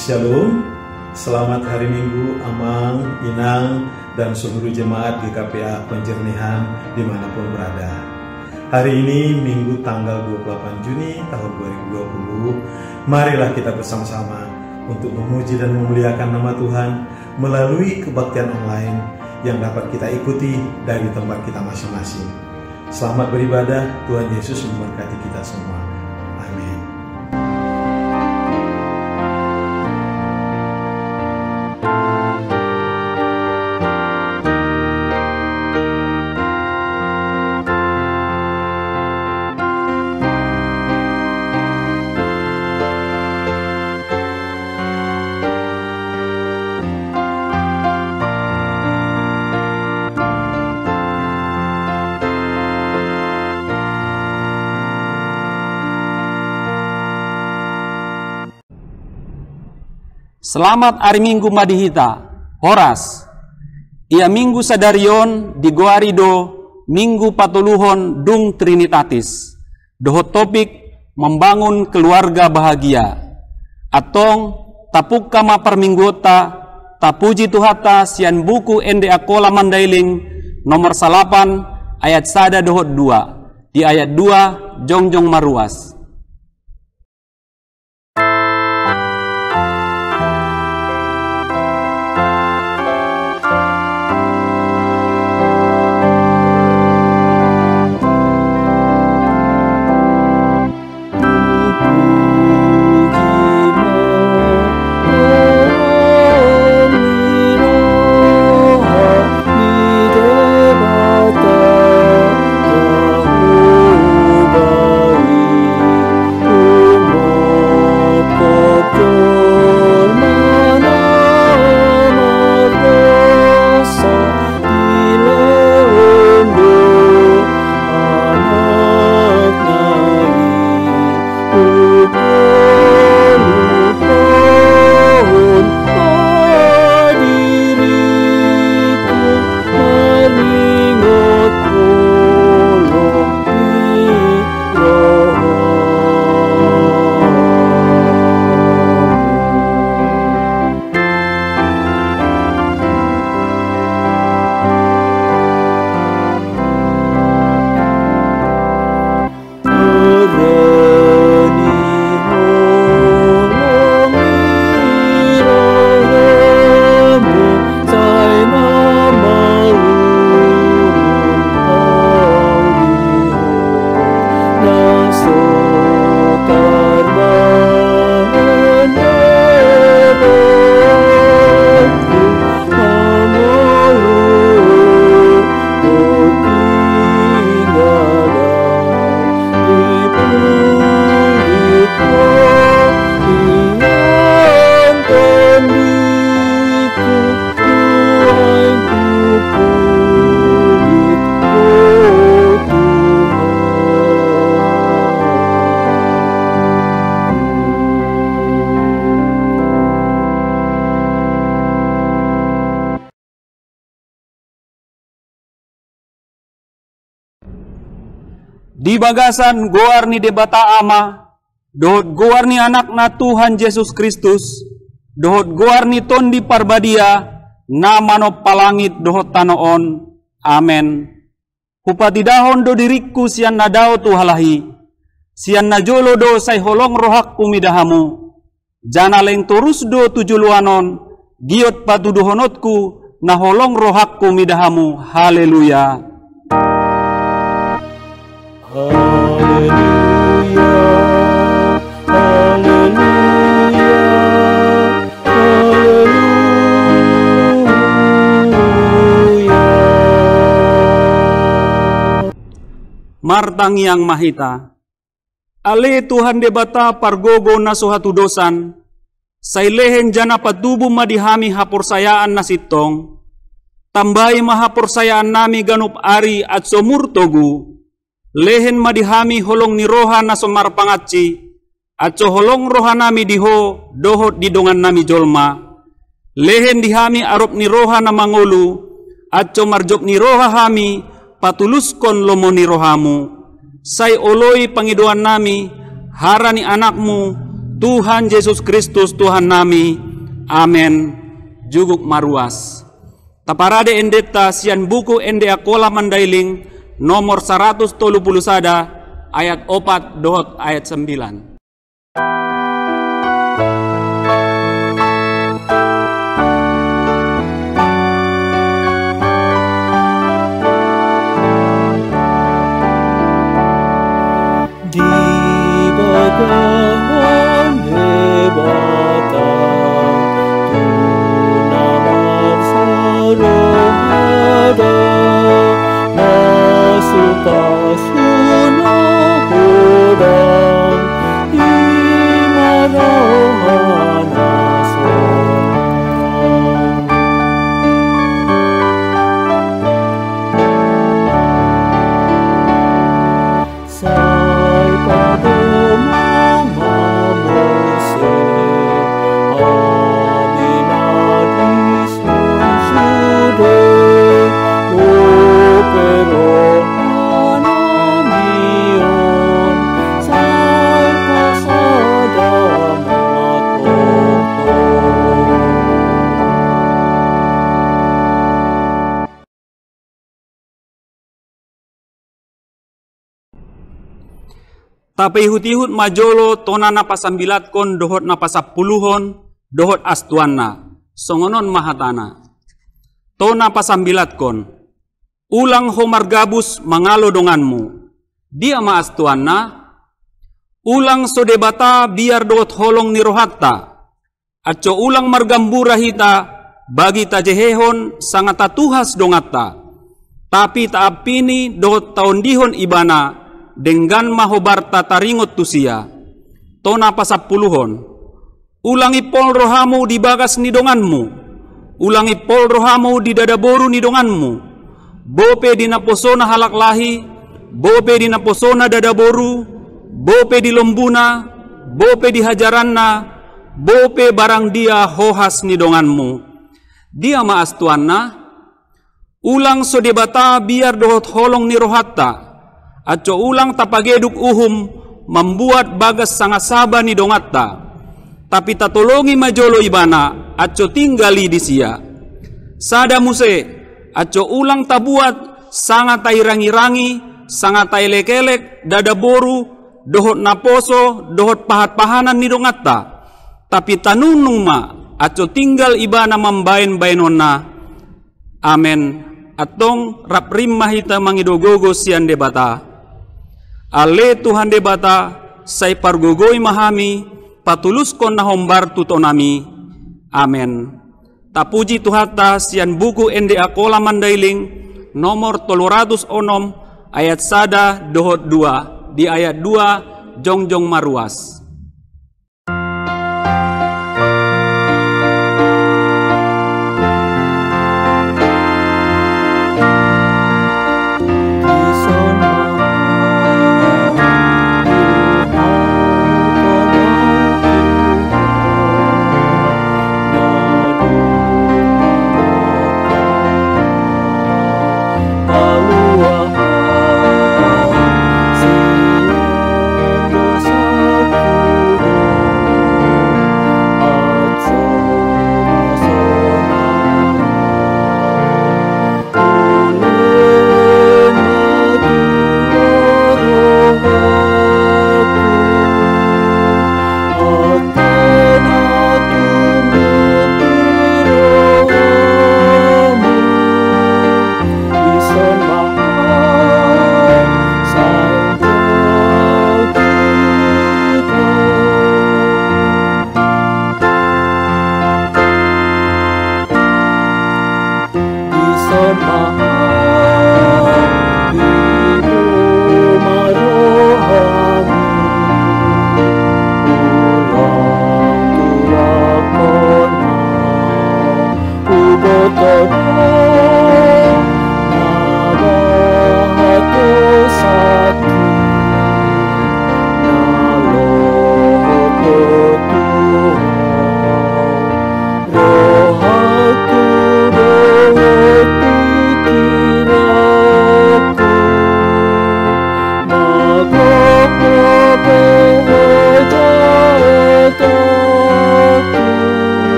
Shalom, selamat hari Minggu Amang, Inang, dan seluruh jemaat GKPA Penjernihan dimanapun berada. Hari ini Minggu tanggal 28 Juni tahun 2020, marilah kita bersama-sama untuk memuji dan memuliakan nama Tuhan melalui kebaktian online yang dapat kita ikuti dari tempat kita masing-masing. Selamat beribadah, Tuhan Yesus memberkati kita semua. Amin. Selamat hari Minggu Madihita, Horas. Ia Minggu Sadarion di Goarido, Minggu Patuluhon Dung Trinitatis. Dohot topik membangun keluarga bahagia. Atong tapuk kama perminggota, tapuji tuhata sian buku ende akola mandailing nomor 8 ayat 1 dohot 2. Di ayat 2 jongjong maruas. Di bagasan goar ni debata ama, dohot goar ni anak na Tuhan Yesus Kristus, dohot goar ni tondi parbadia, namano palangit dohot tanoon, amen. Hupatidahon do diriku sian nadao tuhalahi, sian najolo do say holong rohak kumidahamu, janaleng turus do tujuluanon, giot patuduhonotku, na holong rohak kumidahamu, haleluya. Haleluya, haleluya, haleluya. Martang yang mahita, ale Tuhan debata pargogo na suhatu dosan, sailehen jana patubu madihami haporsayaan na sitong, tambay mahaporsayaan nami ganup ari at somurtogu, lehen madihami holong ni roha na somar pangatci, at so holong roha nami diho dohot didongan nami jolma, lehen dihami arop ni roha na mangolu, at so marjok ni roha hami patuluskon lomo ni rohamu, say oloy pangiduan nami, hara ni anakmu, Tuhan Yesus Kristus Tuhan nami, amen, juguk maruas. Taparade endeta sian buku ende akola mandailing nomor 131 ayat 4 dohot ayat 9. Di bagawan hebata tunamar sarada nasupasuna hudang imarahana Tapi ihut-ihut majolo tona napasambilat kon dohot napasapuluhon dohot astuanna songonon mahatana. Tona pasambilat kon ulang homar gabus mangalo donganmu. Dia ma astuanna ulang sodebata biar dohot holong ni rohatta. Aco ulang margambura hita bagi tajehehon sangata tuhas dongatta. Tapi taapini dohot taon dihon ibana dengan mahobarta taringot tusia. Tona pasapuluhon ulangi pol rohamu di bagas ni donganmu, ulangi pol rohamu di dadaboru ni donganmu, bope di naposona halak lahi, bope di naposona dadaboru, bope di lombuna, bope di hajaranna, bope barang dia hohas ni donganmu. Dia ma astuanna ulang sodebata biar dohot holong ni rohatta. Aco ulang tapageduk uhum membuat bagas sangat saba ni dongatta. Tapi tatolongi majolo ibana aco tinggali di sia. Sada muse aco ulang tabuat sangat tairangi-rangi, sangat tailek-elek dadaboru dohot naposo dohot pahat-pahanan ni dongatta. Tapi tanunung ma aco tinggal ibana membain-bainonna. Amen. Atong raprim mahita mangidogogo sian debata. Ale Tuhan debata say pargogoi mahami patulus kon na hombar tutonami. Amen. Tapuji Tuhata sian buku ende akola mandailing nomor 306 ayat 1 dohot 2 di ayat 2 jongjong maruas. Siang dosaku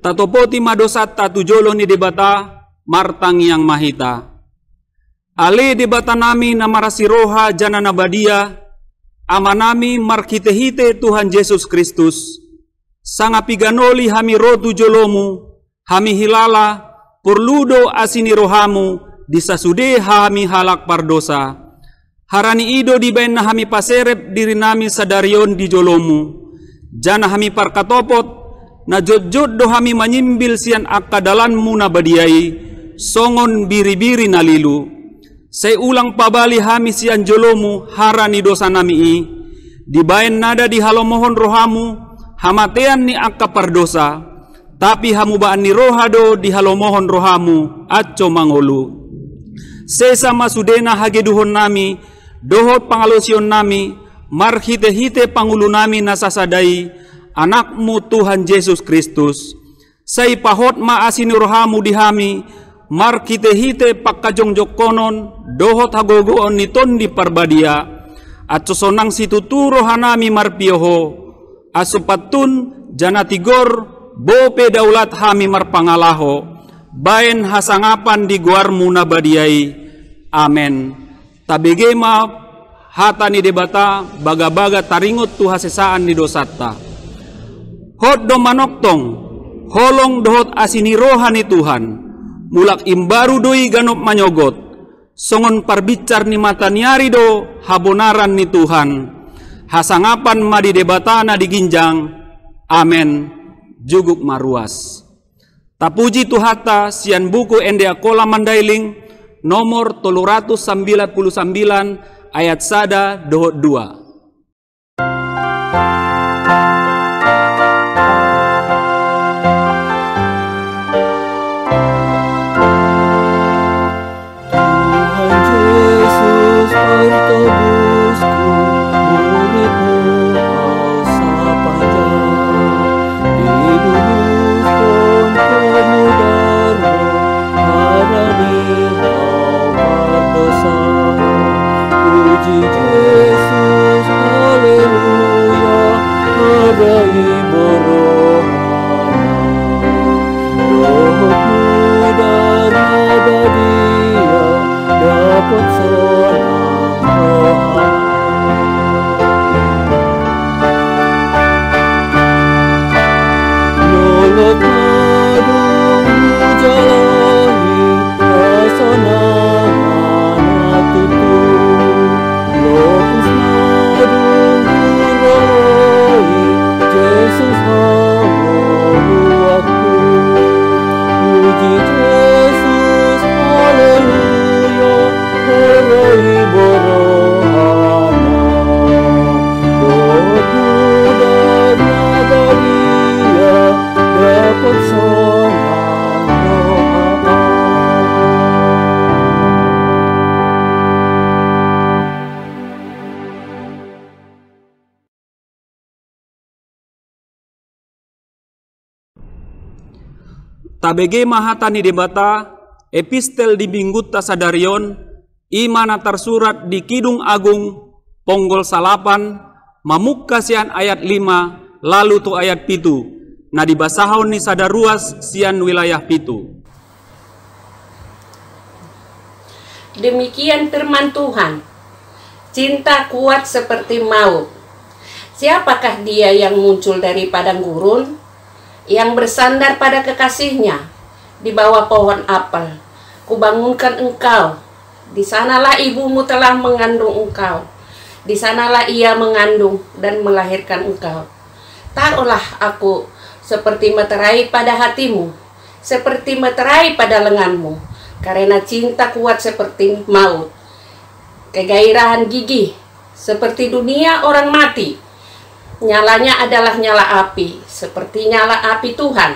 tatopoti madosat tatujolo ni debata martang yang mahita. Ale debata nami namarasiroha jana nabadia, amanami markite-hite Tuhan Yesus Kristus. Sangapiganoli hami rotu jolomu, hami hilala, purludo asini rohamu, disasude hami halak pardosa. Harani ido dibain na hami paserep diri nami sadarion di jolomu. Jana hami parkatopot, na jod-jod do hami manyimbil sian akadalanmu na badiai, songon biri-biri nalilu. Say ulang pabali hami sian jolomu harani dosa nami dibain nada di halomohon rohamu hamatean ni akka pardosa tapi hamubaan ni rohado di halomohon rohamu atco mangolu sesa masudena hageduhon nami dohot pangalosion nami marhite-hite pangulu nami nasasadai anakmu Tuhan Yesus Kristus say pahot maasini rohamu di hami markite-hite pakkajong konon dohot hagogoon niton di parbadia at sonang situturo hanami marpioho asupatun janatigor bope daulat hami marpangalaho baen hasangapan di guarmu na badiai. Amen. Tabegema hata ni debata baga-baga taringot tu hasesaan ni dosata hot do manoktong holong dohot asini rohani Tuhan mulak imbaru doi ganop manyogot, songon parbicar ni mata niari do habonaran ni Tuhan, hasangapan madi debatana diginjang, amen, juguk maruas. Tapuji Tuhata sian buku ende akola mandailing, nomor 399 ayat sada dohot 2. Tabege mahatani debata epistel di Bingutta Sadarion imana tersurat di Kidung Agung Ponggol Salapan mamukka sian ayat 5 lalu tu ayat 7 na dibasahon ni sadaruas sian wilayah pitu. Demikian firman Tuhan, cinta kuat seperti maut. Siapakah dia yang muncul dari padang gurun, yang bersandar pada kekasihnya di bawah pohon apel? Kubangunkan engkau, di sanalah ibumu telah mengandung engkau, di sanalah ia mengandung dan melahirkan engkau. Taruhlah aku seperti meterai pada hatimu, seperti meterai pada lenganmu, karena cinta kuat seperti maut, kegairahan gigih seperti dunia orang mati. Nyalanya adalah nyala api, seperti nyala api Tuhan.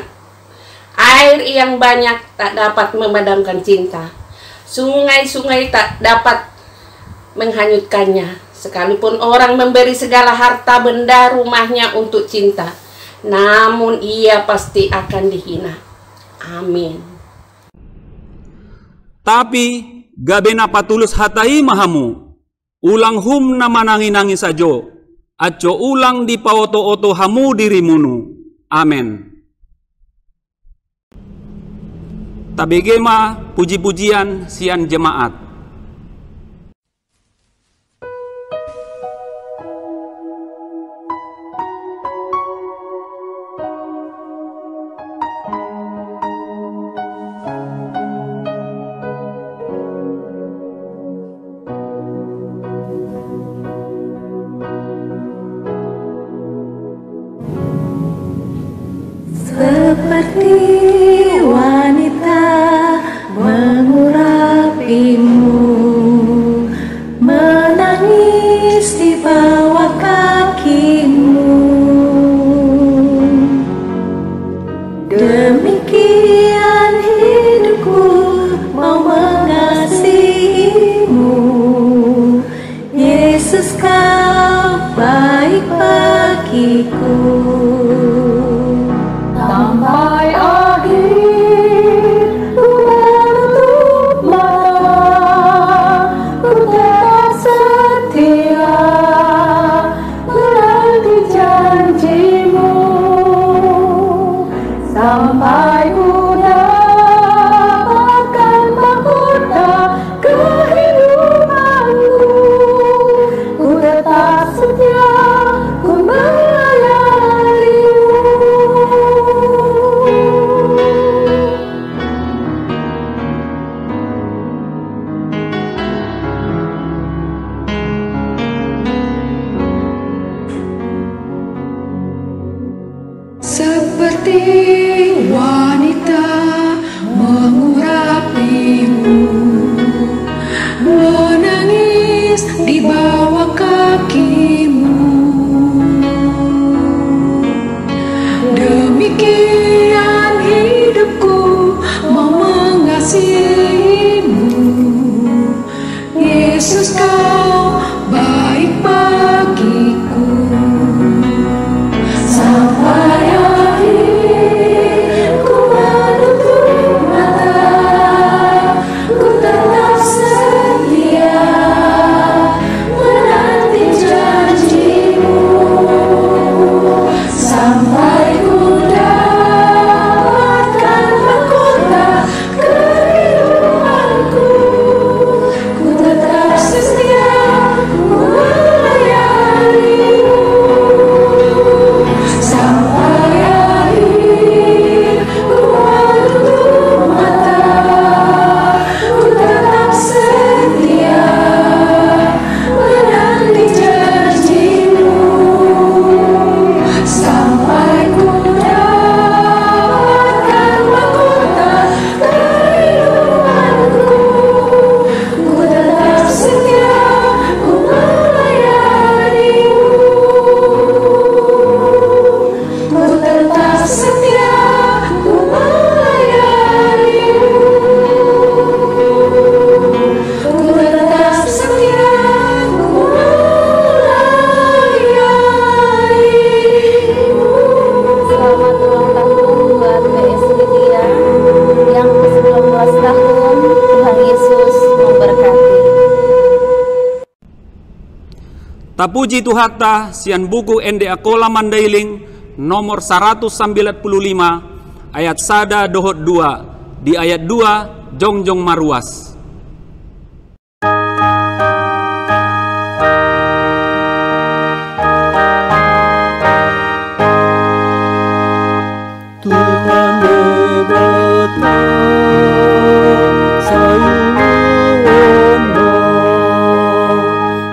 Air yang banyak tak dapat memadamkan cinta. Sungai-sungai tak dapat menghanyutkannya. Sekalipun orang memberi segala harta benda rumahnya untuk cinta, namun ia pasti akan dihina. Amin. Tapi gabena patulus hatai mahamu, ulang hum na manangi-nangi sajo, aco ulang di paoto-oto hamu dirimunu. Amen. tabegema puji-pujian sian jemaat. Seperti wanita mengurapimu, menangis di bawah kakimu. Demikian hidupku mau mengasihimu. Yesus, kau baik bagiku. Sampai akhir ku menutup mata, ku tetap setia menanti janjimu. Sampai ku dapatkan mahkota kehidupanku, ku tetap setia, ku melayanimu. Seperti wanita mengurapimu, menangis di bawah kakimu. Demikian hidupku mau mengasihimu. Yesus, kau baik bagiku. Sampai akhir ku menutup mata, ku tetap setia menanti janjimu. Sampai ku dapatkan mahkota kehidupanku, ku tetap setia, ku melayanimu. Sampai akhir ku menutup mata, ku tetap setia menanti janjimu. Sampai ku dapatkan mahkota kehidupanku, ku tetap setia, ku melayanimu. Ku tetap setia, ku melayanimu. Ku tetap setia, ku melayanimu. Selamat ulang tahun buat PS Lydia yang ke-19 tahun. Tuhan Yesus memberkati. Tapuji Tuhakta sian buku ende akola mandailing nomor 195 ayat sada dohot 2 di ayat 2 jongjong maruas. Tuhan bebata sayuwana,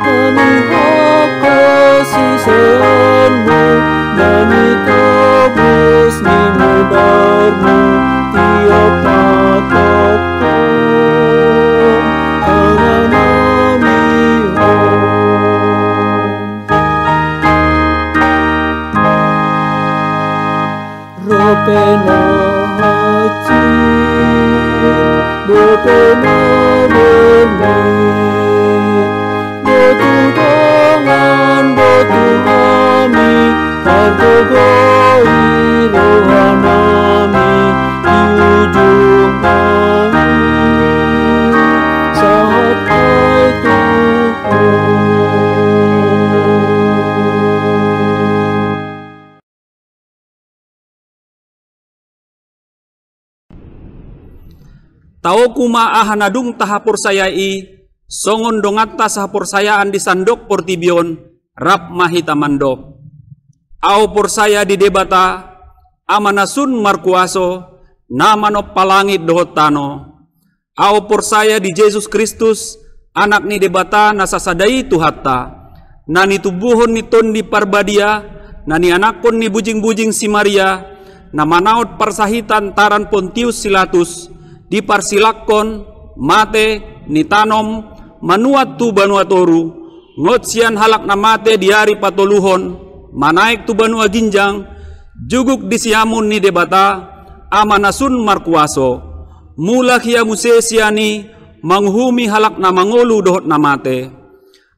melihat kasih sayangmu, nyanyi tebus ni mudarmu tiap apapun anganamiho. Ropena haji, bopena beni, botu dongan, botu kami, hargogoi rohanami, di ujung kami, saat itu. Tao kuma ahanadung tahapur sayai, songon dongatta sahapur sayaan di sandok portibion, rap mahita mandok. Au por saya di debata, amanasun markuaso, namano palangit dohot tano. Au por saya di Yesus Kristus, anak ni debata nasasadai tuhatta. Nani tubuhon ni ton di parbadia, nani anakon ni bujing-bujing si Maria, na manaut parsahitan taran Pontius Pilatus, di parsilakon, mate, ni tanom, manuat tu banuatoru, ngot sian halak na mate di hari patoluhon, manaik tu banua ginjang, juguk di siamun ni debata, amanasun markuaso, mula kia musesiani, manghumi halak na mangolu dohot na mate.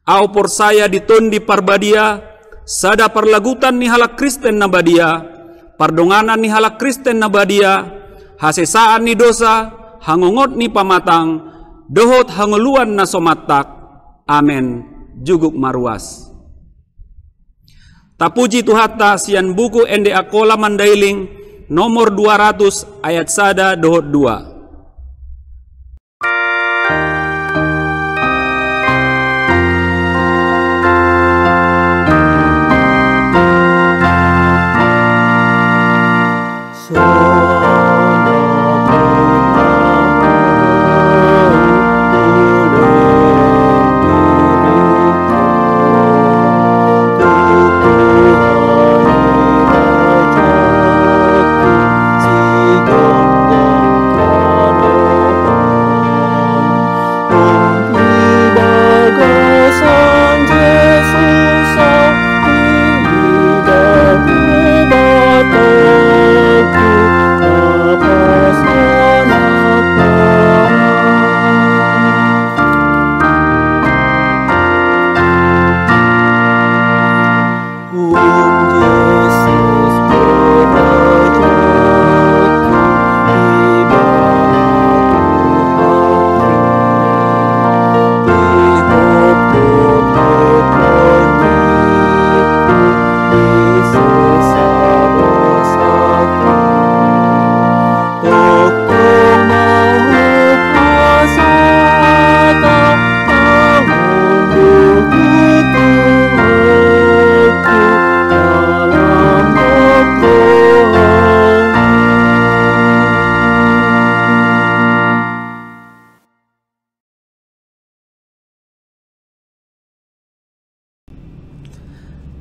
Au por saya diton di parbadia, sada parlagutan ni halak Kristen na badia, pardonganan ni halak Kristen na badia, hasesaan ni dosa, hangongot ni pamatang, dohot hangoluan na somatak. Amen. Juguk maruas. Tapuji tuhatta sian buku ende akola mandailing nomor 200 ayat sada dohot 2.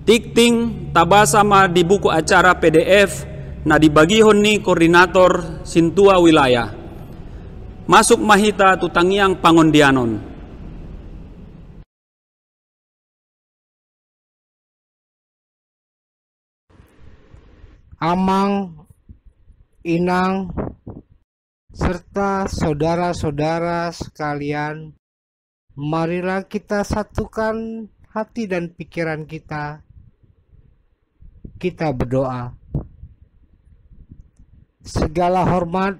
Tikting tabasa ma di buku acara PDF na dibagihon ni koordinator Sintua Wilayah. Masuk mahita tutangiang pangondianon. Amang, inang, serta saudara-saudara sekalian, marilah kita satukan hati dan pikiran kita. Kita berdoa. Segala hormat,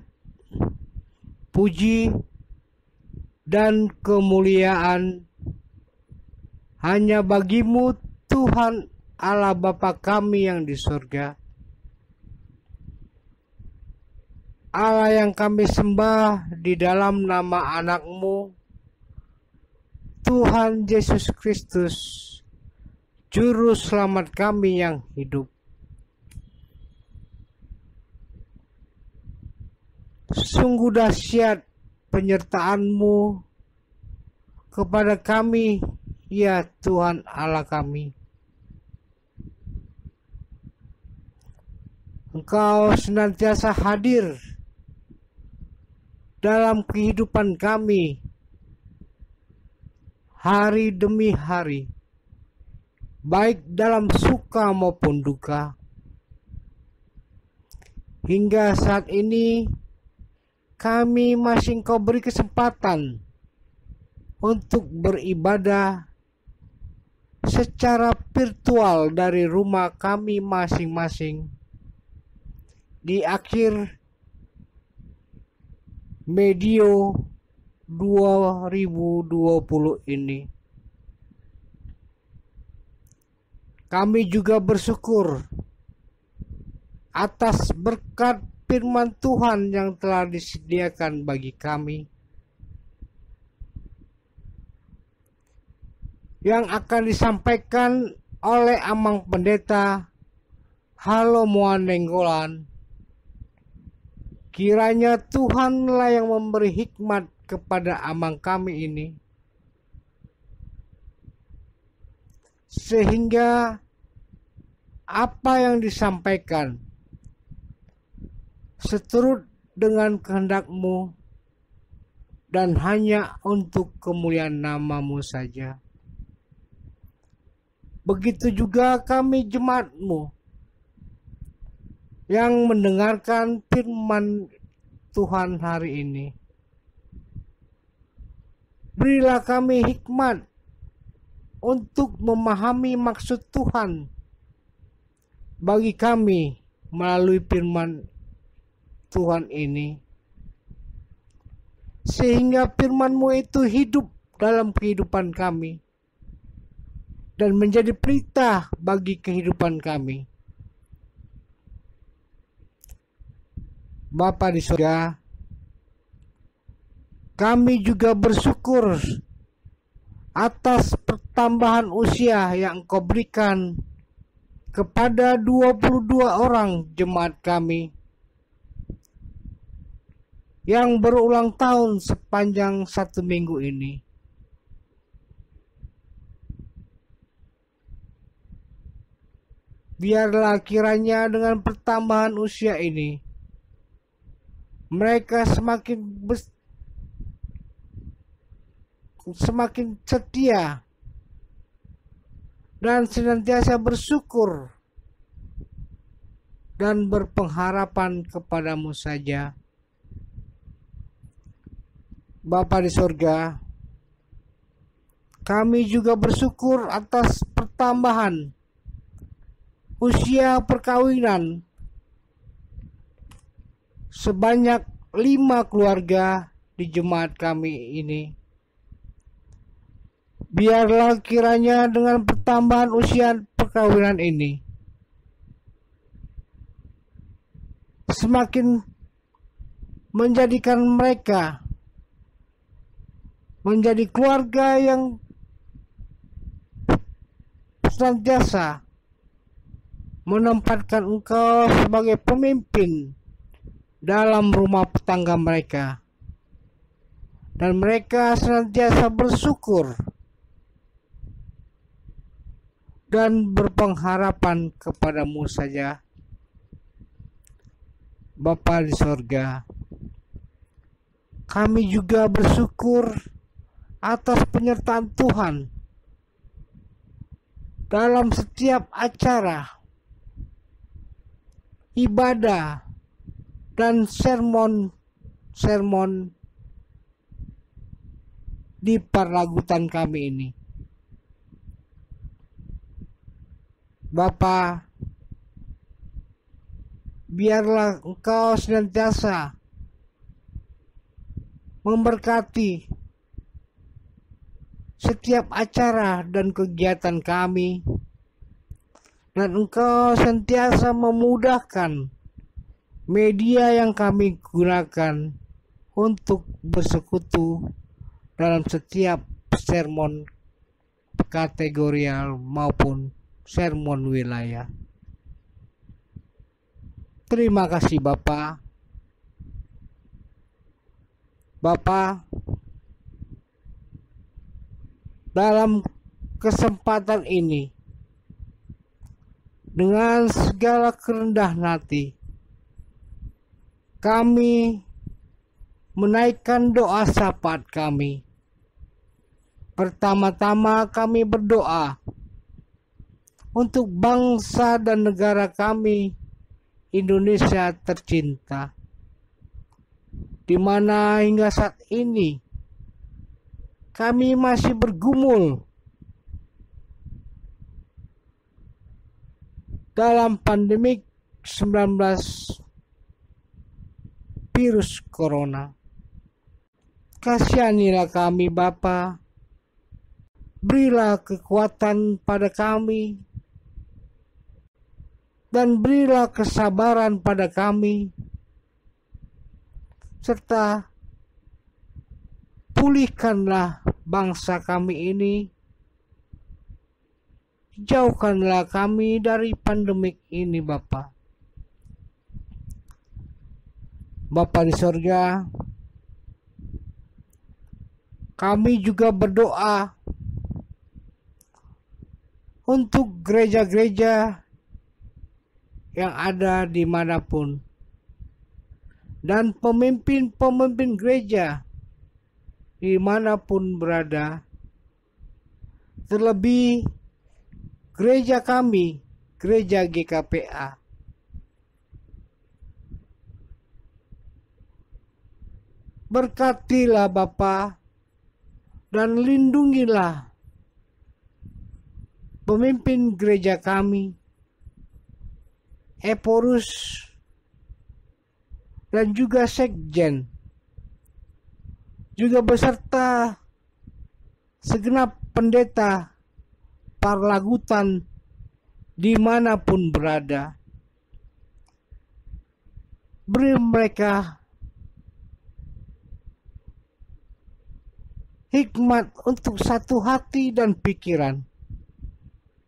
puji, dan kemuliaan hanya bagimu Tuhan Allah Bapa kami yang di surga. Allah yang kami sembah di dalam nama anak-Mu, Tuhan Yesus Kristus, Juru Selamat kami yang hidup. Sungguh dahsyat penyertaan-Mu kepada kami, ya Tuhan Allah kami. Engkau senantiasa hadir dalam kehidupan kami hari demi hari, baik dalam suka maupun duka. Hingga saat ini kami masih Engkau beri kesempatan untuk beribadah secara virtual dari rumah kami masing-masing di akhir medio 2020 ini. Kami juga bersyukur atas berkat firman Tuhan yang telah disediakan bagi kami, yang akan disampaikan oleh Amang Pendeta Halomoan Nenggolan. Kiranya Tuhanlah yang memberi hikmat kepada amang kami ini, sehingga apa yang disampaikan seturut dengan kehendak-Mu dan hanya untuk kemuliaan nama-Mu saja. Begitu juga kami jemaat-Mu yang mendengarkan firman Tuhan hari ini. Berilah kami hikmat untuk memahami maksud Tuhan bagi kami melalui firman Tuhan ini, sehingga firman-Mu itu hidup dalam kehidupan kami dan menjadi pelita bagi kehidupan kami. Bapa di surga, kami juga bersyukur atas pertambahan usia yang Engkau berikan kepada 22 orang jemaat kami yang berulang tahun sepanjang 1 minggu ini. Biarlah kiranya dengan pertambahan usia ini mereka semakin setia dan senantiasa bersyukur dan berpengharapan kepadamu saja. Bapa di sorga, kami juga bersyukur atas pertambahan usia perkawinan sebanyak 5 keluarga di jemaat kami ini. Biarlah kiranya dengan pertambahan usia perkawinan ini semakin menjadikan mereka menjadi keluarga yang senantiasa menempatkan Engkau sebagai pemimpin dalam rumah tangga mereka, dan mereka senantiasa bersyukur dan berpengharapan kepadamu saja. Bapa di sorga, kami juga bersyukur atas penyertaan Tuhan dalam setiap acara ibadah dan sermon di parlagutan kami ini. Bapa, biarlah Engkau senantiasa memberkati setiap acara dan kegiatan kami, dan Engkau senantiasa memudahkan media yang kami gunakan untuk bersekutu dalam setiap sermon kategorial maupun sermon wilayah. Terima kasih Bapa. Bapa, dalam kesempatan ini dengan segala kerendahan hati kami menaikkan doa syafaat kami. Pertama-tama kami berdoa untuk bangsa dan negara kami, Indonesia tercinta, di mana hingga saat ini kami masih bergumul dalam pandemik 19 virus corona. Kasihanilah kami Bapa, berilah kekuatan pada kami, dan berilah kesabaran pada kami serta pulihkanlah bangsa kami ini. Jauhkanlah kami dari pandemik ini, Bapa. Bapa di sorga, kami juga berdoa untuk gereja-gereja yang ada dimanapun, dan pemimpin-pemimpin gereja dimanapun berada, terlebih gereja kami, gereja GKPA. Berkatilah Bapa dan lindungilah pemimpin gereja kami, Eporus, dan juga sekjen, juga beserta segenap pendeta parlagutan dimanapun berada. Beri mereka hikmat untuk satu hati dan pikiran,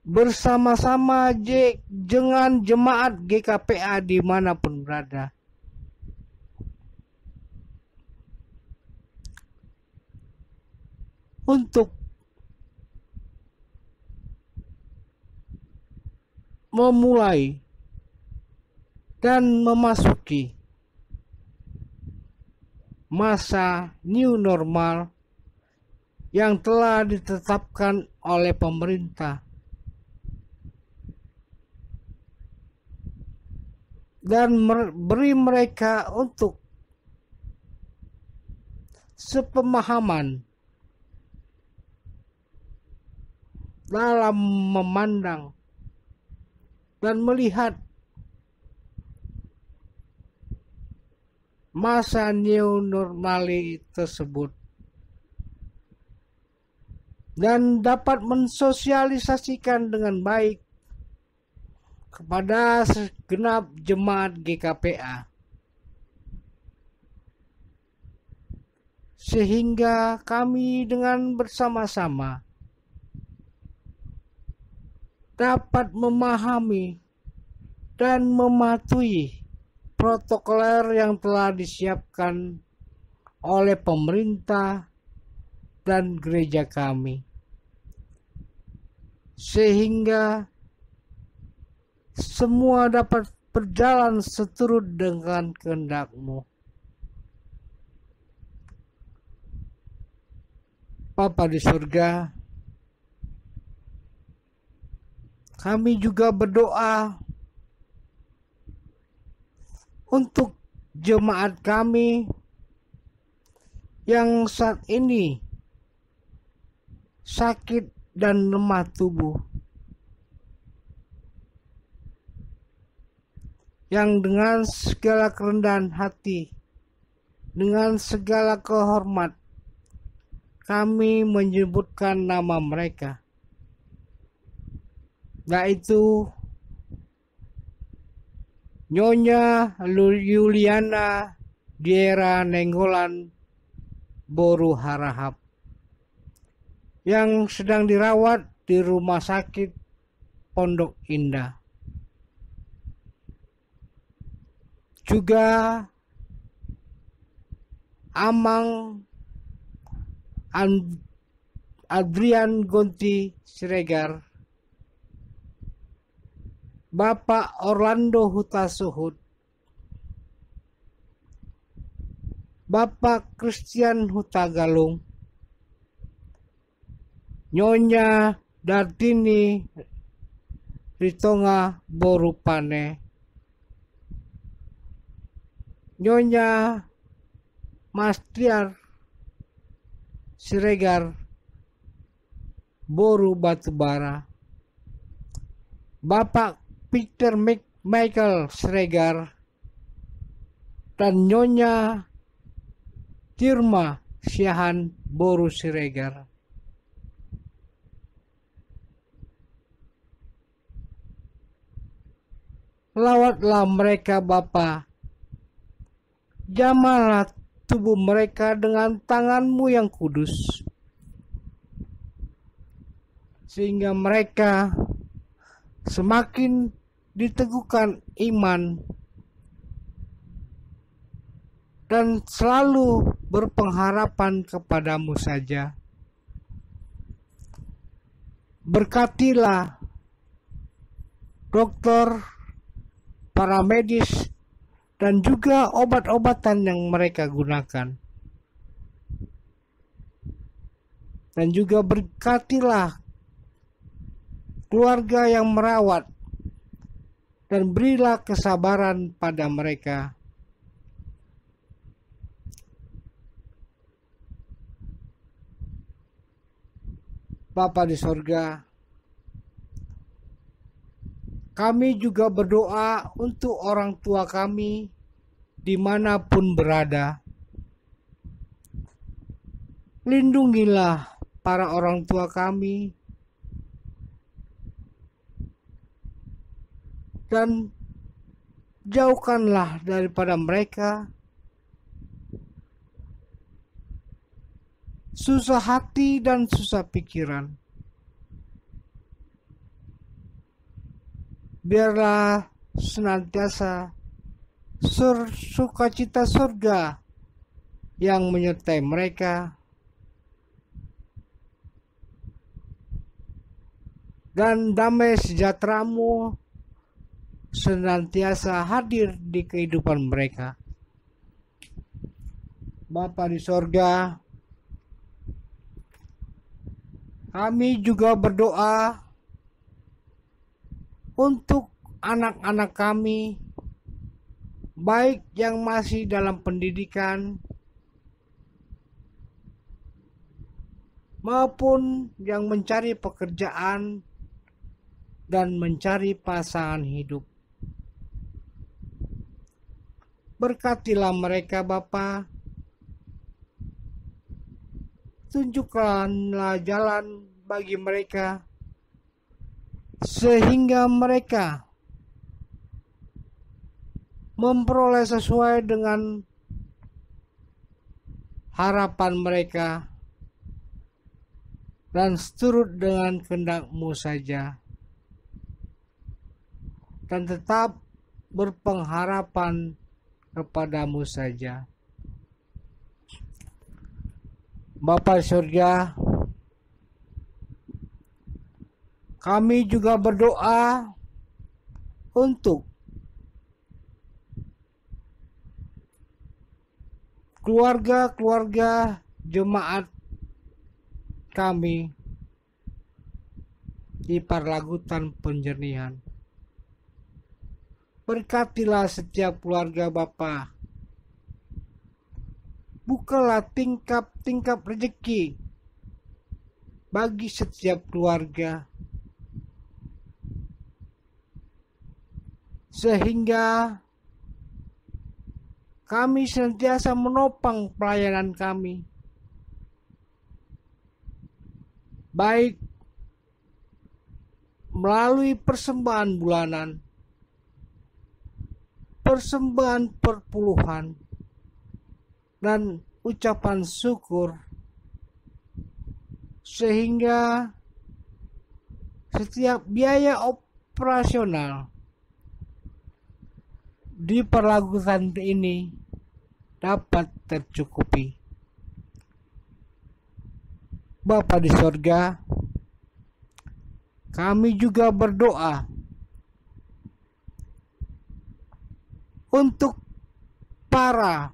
bersama-sama dengan jemaat GKPA dimanapun berada. Untuk memulai dan memasuki masa new normal yang telah ditetapkan oleh pemerintah, dan beri mereka untuk sepemahaman dalam memandang dan melihat masa new normal tersebut, dan dapat mensosialisasikan dengan baik kepada segenap jemaat GKPA, sehingga kami dengan bersama-sama dapat memahami dan mematuhi protokoler yang telah disiapkan oleh pemerintah dan gereja kami, sehingga semua dapat berjalan seturut dengan kehendak-Mu. Bapa di surga, kami juga berdoa untuk jemaat kami yang saat ini sakit dan lemah tubuh, yang dengan segala kerendahan hati, dengan segala kehormat, kami menyebutkan nama mereka, yaitu Nyonya Yuliana Diera Nenggolan Boru Harahap, yang sedang dirawat di Rumah Sakit Pondok Indah. Juga Amang Adrian Gonti Siregar, Bapak Orlando Huta Suhud, Bapak Christian Huta Galung, Nyonya Dartini Ritonga Borupane, Nyonya Mastiar Siregar Boru Batubara, Bapak Peter Michael Siregar, dan Nyonya Tirma Syahan Boru Siregar. Lawatlah mereka Bapa, jamahlah tubuh mereka dengan tangan-Mu yang kudus, sehingga mereka semakin diteguhkan iman dan selalu berpengharapan kepadamu saja. Berkatilah dokter, para medis, dan juga obat-obatan yang mereka gunakan. Dan juga berkatilah keluarga yang merawat, dan berilah kesabaran pada mereka. Bapa di sorga, kami juga berdoa untuk orang tua kami dimanapun berada. Lindungilah para orang tua kami dan jauhkanlah daripada mereka susah hati dan susah pikiran. Biarlah senantiasa sukacita surga yang menyertai mereka, dan damai sejahtera-Mu senantiasa hadir di kehidupan mereka. Bapa di sorga, kami juga berdoa untuk anak-anak kami, baik yang masih dalam pendidikan maupun yang mencari pekerjaan dan mencari pasangan hidup. Berkatilah mereka Bapa. Tunjukkanlah jalan bagi mereka, sehingga mereka memperoleh sesuai dengan harapan mereka dan seturut dengan kehendak-Mu saja, dan tetap berpengharapan kepada-Mu saja. Bapa di surga, kami juga berdoa untuk keluarga-keluarga jemaat kami di Parlagutan Penjernihan. Berkatilah setiap keluarga Bapa. Bukalah tingkap-tingkap rezeki bagi setiap keluarga, sehingga kami senantiasa menopang pelayanan kami, baik melalui persembahan bulanan, persembahan perpuluhan, dan ucapan syukur, sehingga setiap biaya operasional di Parlagutan ini dapat tercukupi. Bapa di sorga, kami juga berdoa untuk para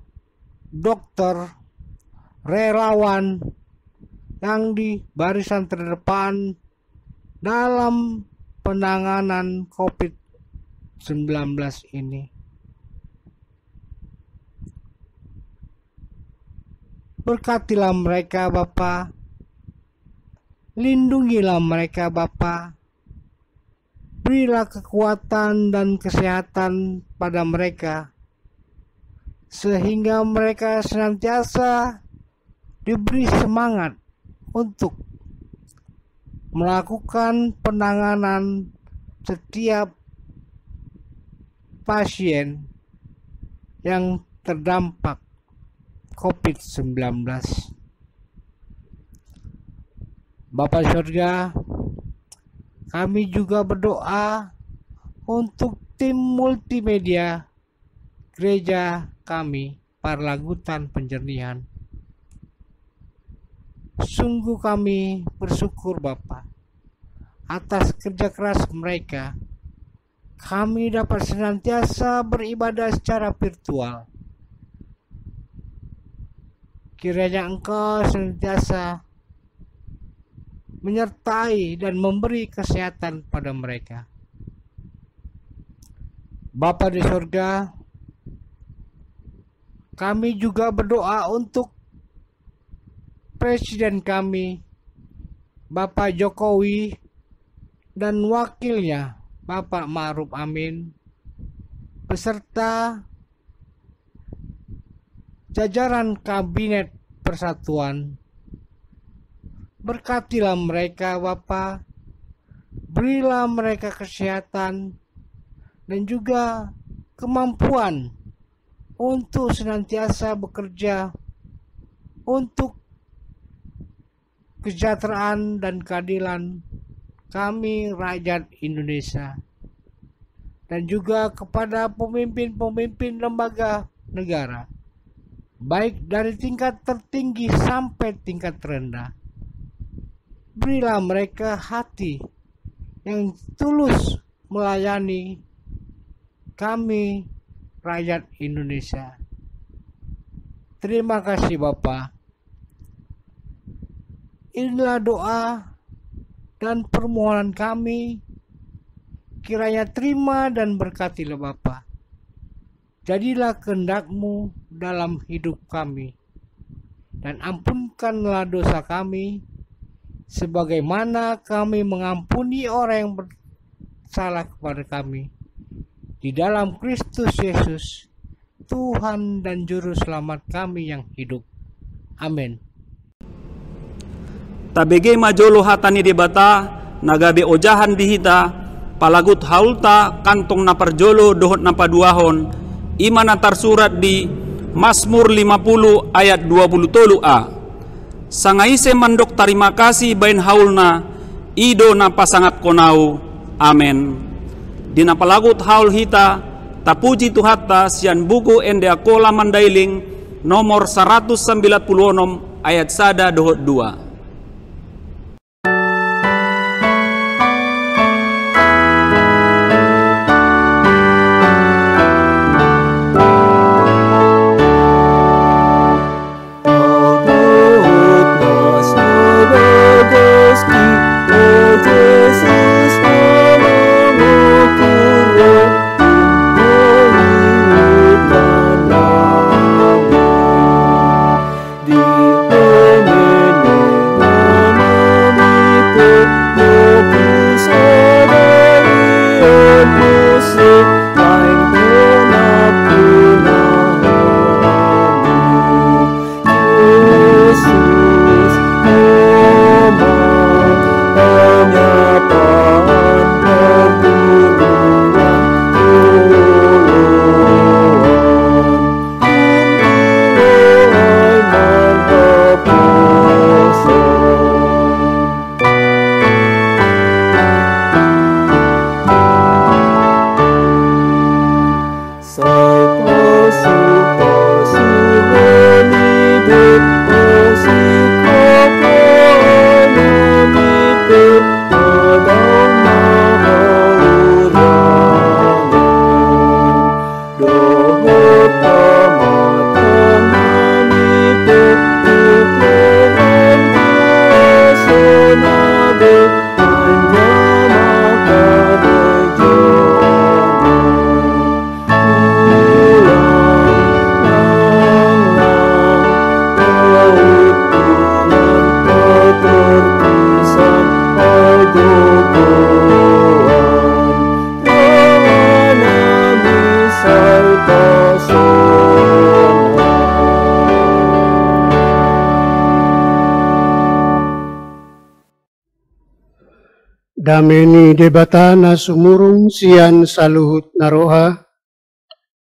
dokter, relawan yang di barisan terdepan dalam penanganan COVID-19 ini. Berkatilah mereka Bapa, lindungilah mereka Bapa, berilah kekuatan dan kesehatan pada mereka, sehingga mereka senantiasa diberi semangat untuk melakukan penanganan setiap pasien yang terdampak COVID-19. Bapa Surga, kami juga berdoa untuk tim multimedia gereja kami, Parlagutan Penjernihan. Sungguh kami bersyukur Bapa atas kerja keras mereka. Kami dapat senantiasa beribadah secara virtual. Kiranya Engkau senantiasa menyertai dan memberi kesehatan pada mereka. Bapa di surga, kami juga berdoa untuk Presiden kami, Bapak Jokowi, dan wakilnya, Bapak Ma'ruf Amin, beserta jajaran Kabinet Persatuan. Berkatilah mereka, Bapa, berilah mereka kesehatan dan juga kemampuan untuk senantiasa bekerja untuk kesejahteraan dan keadilan kami rakyat Indonesia, dan juga kepada pemimpin-pemimpin lembaga negara, baik dari tingkat tertinggi sampai tingkat terendah. Berilah mereka hati yang tulus melayani kami rakyat Indonesia. Terima kasih Bapak. Inilah doa dan permohonan kami, kiranya terima dan berkatilah Bapa. Jadilah kehendak-Mu dalam hidup kami, dan ampunkanlah dosa kami, sebagaimana kami mengampuni orang yang bersalah kepada kami. Di dalam Kristus Yesus, Tuhan dan Juru Selamat kami yang hidup. Amin. Tabege majolo hatani debata nagabe ojahan dihita palagut haulta kantong na parjolo dohot na paduahon imana tarsurat di Mazmur 50 ayat 23a. Sangaise mandok terima kasih bain haulna ido na pasangat konau. Amen. Dina palagut haul hita tapuji tuhata sian buku ende akola mandailing nomor 196 ayat 1 dohot 2. Dameni debatana sumurung sian saluhut naroha,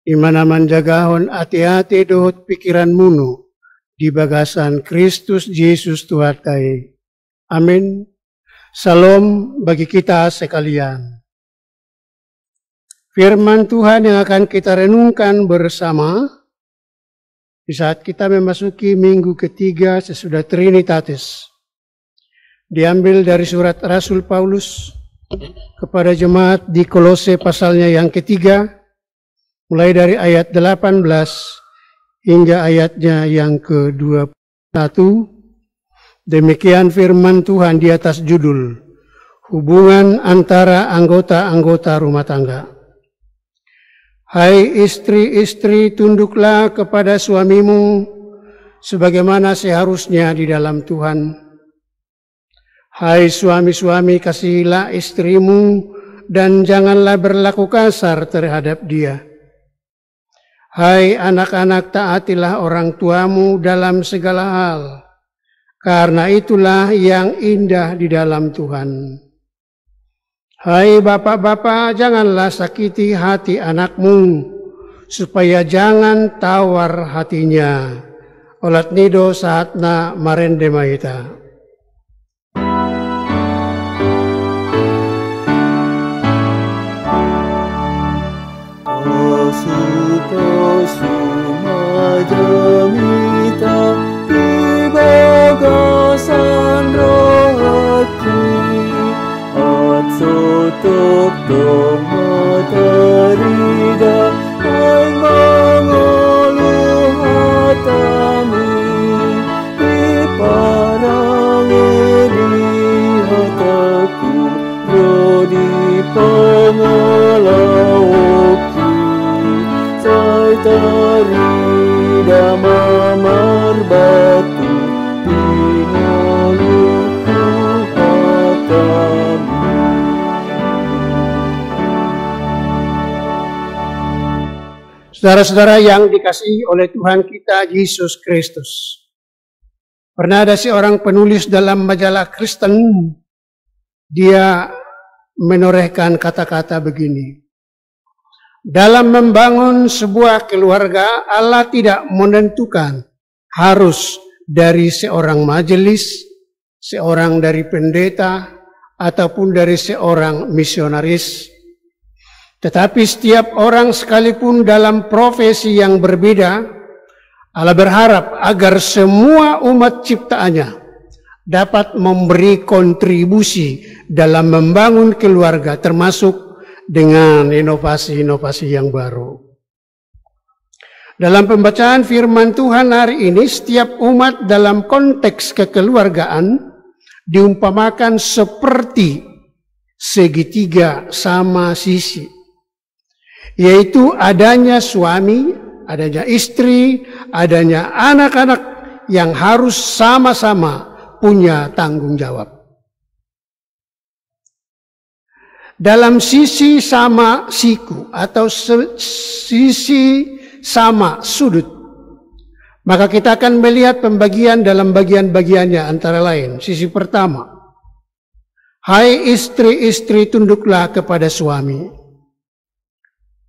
imana manjagahon hati-hati dohot pikiran munu, di bagasan Kristus Yesus Tuhan kami. Amin. Salam bagi kita sekalian. Firman Tuhan yang akan kita renungkan bersama di saat kita memasuki minggu ketiga sesudah Trinitatis. Diambil dari surat Rasul Paulus kepada jemaat di Kolose pasalnya yang ketiga, mulai dari ayat 18 hingga ayatnya yang ke-21. Demikian firman Tuhan di atas judul hubungan antara anggota-anggota rumah tangga. Hai istri-istri, tunduklah kepada suamimu sebagaimana seharusnya di dalam Tuhan. Hai suami-suami, kasihilah istrimu dan janganlah berlaku kasar terhadap dia. Hai anak-anak, taatilah orang tuamu dalam segala hal, karena itulah yang indah di dalam Tuhan. Hai bapak-bapak, janganlah sakiti hati anakmu, supaya jangan tawar hatinya. Olat nido saatna marendemaita. Kasu majemita di bagasan rohati. Sotok dong matarida ay mangoluh hatami iparangeli hataku rodi pangalawoki say tarida mamar batu pinoluhku hatami. Saudara-saudara yang dikasihi oleh Tuhan kita Yesus Kristus. Pernah ada seorang penulis dalam majalah Kristen, dia menorehkan kata-kata begini. Dalam membangun sebuah keluarga, Allah tidak menentukan harus dari seorang majelis, seorang dari pendeta, ataupun dari seorang misionaris. Tetapi setiap orang sekalipun dalam profesi yang berbeda, Allah berharap agar semua umat ciptaannya dapat memberi kontribusi dalam membangun keluarga, termasuk dengan inovasi-inovasi yang baru. Dalam pembacaan firman Tuhan hari ini, setiap umat dalam konteks kekeluargaan diumpamakan seperti segitiga sama sisi. Yaitu adanya suami, adanya istri, adanya anak-anak yang harus sama-sama punya tanggung jawab. Dalam sisi sama siku atau sisi sama sudut, maka kita akan melihat pembagian dalam bagian-bagiannya antara lain. Sisi pertama, hai istri-istri, tunduklah kepada suami.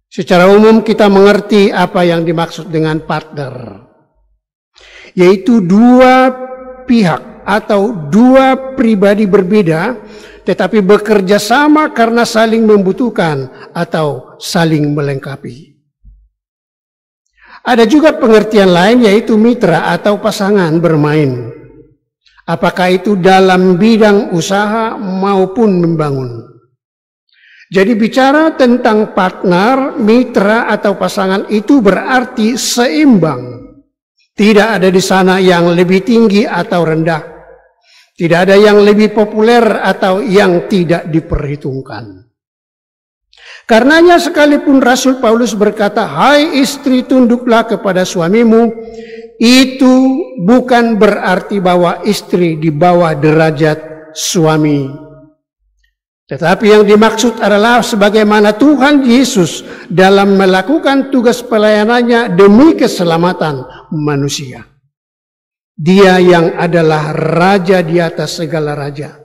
Secara umum kita mengerti apa yang dimaksud dengan partner, yaitu dua pihak atau dua pribadi berbeda tetapi bekerja sama karena saling membutuhkan atau saling melengkapi. Ada juga pengertian lain, yaitu mitra atau pasangan bermain, apakah itu dalam bidang usaha maupun membangun. Jadi bicara tentang partner, mitra atau pasangan itu berarti seimbang. Tidak ada di sana yang lebih tinggi atau rendah. Tidak ada yang lebih populer atau yang tidak diperhitungkan. Karenanya sekalipun Rasul Paulus berkata, hai istri, tunduklah kepada suamimu, itu bukan berarti bahwa istri di bawah derajat suami. Tetapi yang dimaksud adalah sebagaimana Tuhan Yesus dalam melakukan tugas pelayanannya demi keselamatan manusia. Dia yang adalah raja di atas segala raja,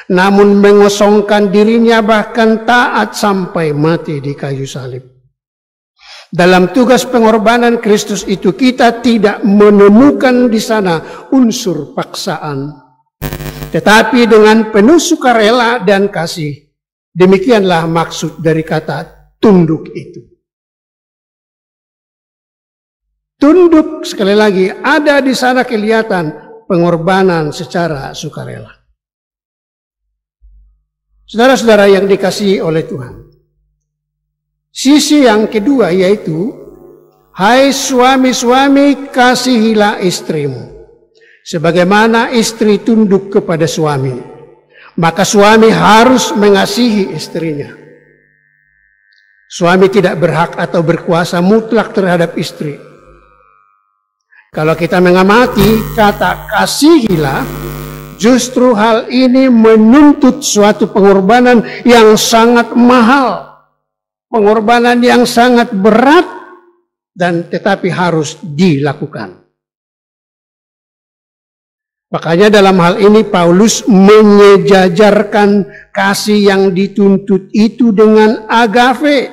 namun mengosongkan dirinya bahkan taat sampai mati di kayu salib. Dalam tugas pengorbanan Kristus itu kita tidak menemukan di sana unsur paksaan, tetapi dengan penuh sukarela dan kasih. Demikianlah maksud dari kata tunduk itu. Tunduk, sekali lagi, ada di sana kelihatan pengorbanan secara sukarela. Saudara-saudara yang dikasihi oleh Tuhan, sisi yang kedua yaitu, hai suami-suami, kasihilah istrimu sebagaimana istri tunduk kepada suami, maka suami harus mengasihi istrinya. Suami tidak berhak atau berkuasa mutlak terhadap istri. Kalau kita mengamati kata kasihilah, justru hal ini menuntut suatu pengorbanan yang sangat mahal, pengorbanan yang sangat berat, dan tetapi harus dilakukan. Makanya dalam hal ini Paulus menyejajarkan kasih yang dituntut itu dengan agape,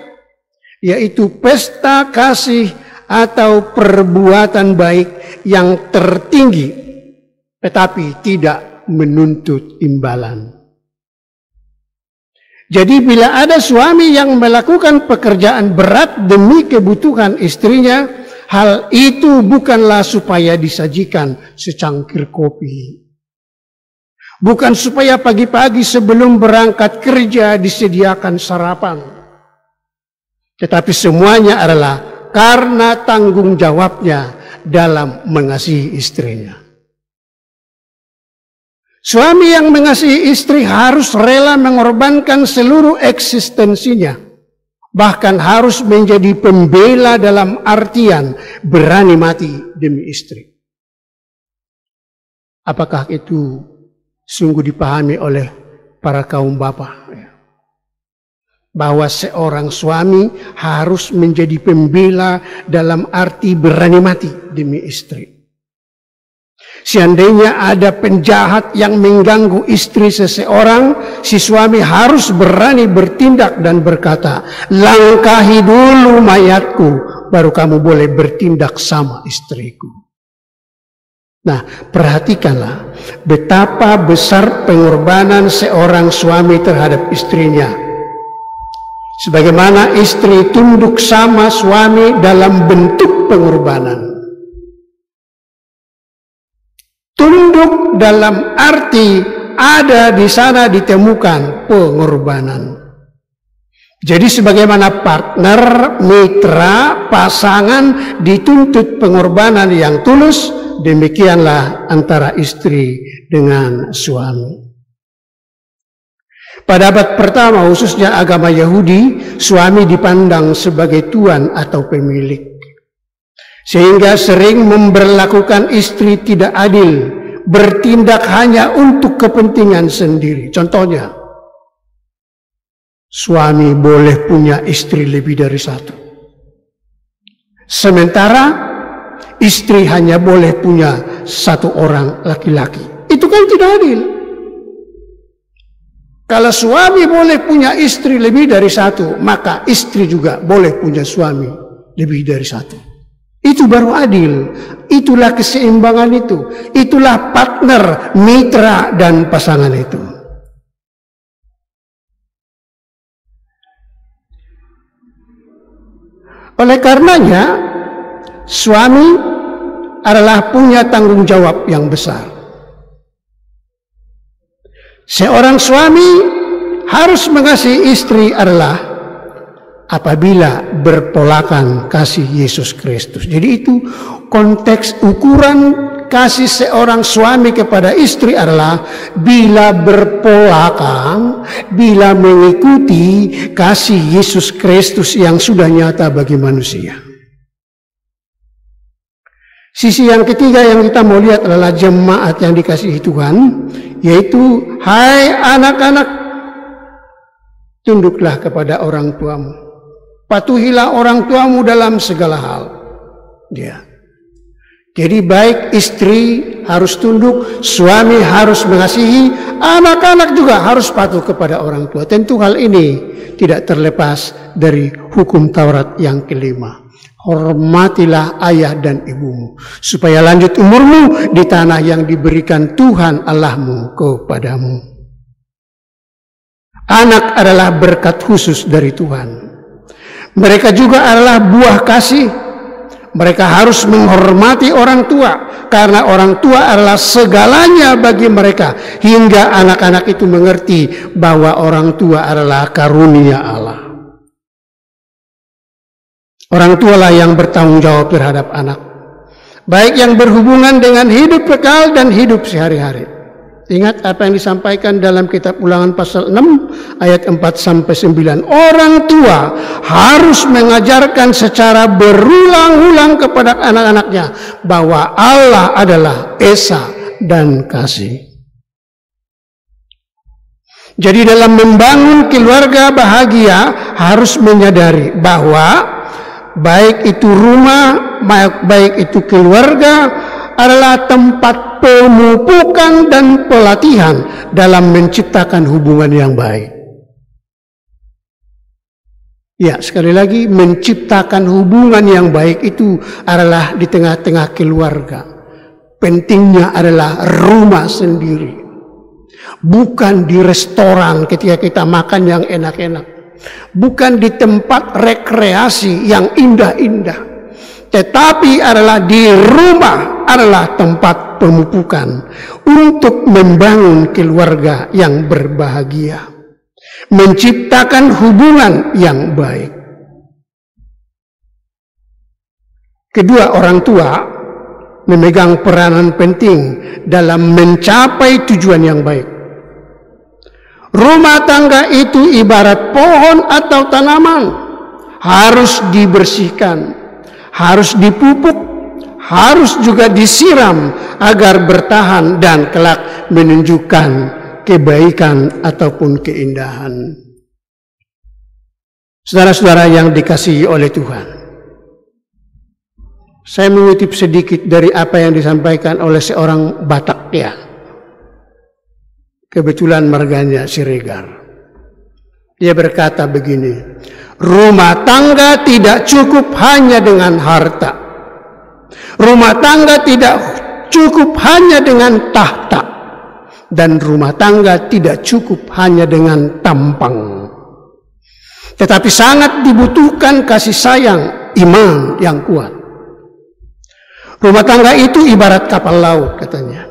yaitu pesta kasih atau perbuatan baik yang tertinggi, tetapi tidak menuntut imbalan. Jadi bila ada suami yang melakukan pekerjaan berat demi kebutuhan istrinya, hal itu bukanlah supaya disajikan secangkir kopi. Bukan supaya pagi-pagi sebelum berangkat kerja disediakan sarapan. Tetapi semuanya adalah karena tanggung jawabnya dalam mengasihi istrinya. Suami yang mengasihi istri harus rela mengorbankan seluruh eksistensinya. Bahkan harus menjadi pembela dalam artian berani mati demi istri. Apakah itu sungguh dipahami oleh para kaum bapa? Bahwa seorang suami harus menjadi pembela dalam arti berani mati demi istri. Seandainya ada penjahat yang mengganggu istri seseorang, si suami harus berani bertindak dan berkata, langkahi dulu mayatku, baru kamu boleh bertindak sama istriku. Nah, perhatikanlah betapa besar pengorbanan seorang suami terhadap istrinya. Sebagaimana istri tunduk sama suami dalam bentuk pengorbanan. Tunduk dalam arti ada di sana ditemukan pengorbanan. Jadi sebagaimana partner, mitra, pasangan dituntut pengorbanan yang tulus, demikianlah antara istri dengan suami. Pada abad pertama, khususnya agama Yahudi, suami dipandang sebagai tuan atau pemilik. Sehingga sering memberlakukan istri tidak adil, bertindak hanya untuk kepentingan sendiri. Contohnya, suami boleh punya istri lebih dari satu. Sementara istri hanya boleh punya satu orang laki-laki. Itu kan tidak adil. Kalau suami boleh punya istri lebih dari satu, maka istri juga boleh punya suami lebih dari satu. Itu baru adil. Itulah keseimbangan itu. Itulah partner, mitra, dan pasangan itu. Oleh karenanya, suami adalah punya tanggung jawab yang besar. Seorang suami harus mengasihi istri adalah apabila berpolakan kasih Yesus Kristus. Jadi itu konteks ukuran kasih seorang suami kepada istri adalah bila berpolakan, bila mengikuti kasih Yesus Kristus yang sudah nyata bagi manusia. Sisi yang ketiga yang kita mau lihat adalah jemaat yang dikasihi Tuhan, yaitu, hai anak-anak, tunduklah kepada orang tuamu. Patuhilah orang tuamu dalam segala hal. Jadi baik istri harus tunduk, suami harus mengasihi, anak-anak juga harus patuh kepada orang tua. Tentu hal ini tidak terlepas dari hukum Taurat yang kelima. Hormatilah ayah dan ibumu, supaya lanjut umurmu di tanah yang diberikan Tuhan Allahmu kepadamu. Anak adalah berkat khusus dari Tuhan. Mereka juga adalah buah kasih. Mereka harus menghormati orang tua, karena orang tua adalah segalanya bagi mereka, hingga anak-anak itu mengerti bahwa orang tua adalah karunia Allah. Orang tualah yang bertanggung jawab terhadap anak, baik yang berhubungan dengan hidup kekal dan hidup sehari-hari. Ingat apa yang disampaikan dalam kitab Ulangan pasal 6 ayat 4-9. Orang tua harus mengajarkan secara berulang-ulang kepada anak-anaknya bahwa Allah adalah Esa dan kasih. Jadi dalam membangun keluarga bahagia harus menyadari bahwa baik itu rumah, baik itu keluarga adalah tempat pemupukan dan pelatihan dalam menciptakan hubungan yang baik. Ya, sekali lagi, menciptakan hubungan yang baik itu adalah di tengah-tengah keluarga. Pentingnya adalah rumah sendiri. Bukan di restoran ketika kita makan yang enak-enak. Bukan di tempat rekreasi yang indah-indah. Tetapi adalah di rumah, adalah tempat pemupukan untuk membangun keluarga yang berbahagia, menciptakan hubungan yang baik. Kedua, orang tua memegang peranan penting dalam mencapai tujuan yang baik. Rumah tangga itu ibarat pohon atau tanaman, harus dibersihkan, harus dipupuk, harus juga disiram agar bertahan dan kelak menunjukkan kebaikan ataupun keindahan. Saudara-saudara yang dikasihi oleh Tuhan, saya mengutip sedikit dari apa yang disampaikan oleh seorang Batak ya. Kebetulan marganya Siregar. Dia berkata begini, rumah tangga tidak cukup hanya dengan harta. Rumah tangga tidak cukup hanya dengan tahta. Dan rumah tangga tidak cukup hanya dengan tampang. Tetapi sangat dibutuhkan kasih sayang, iman yang kuat. Rumah tangga itu ibarat kapal laut katanya.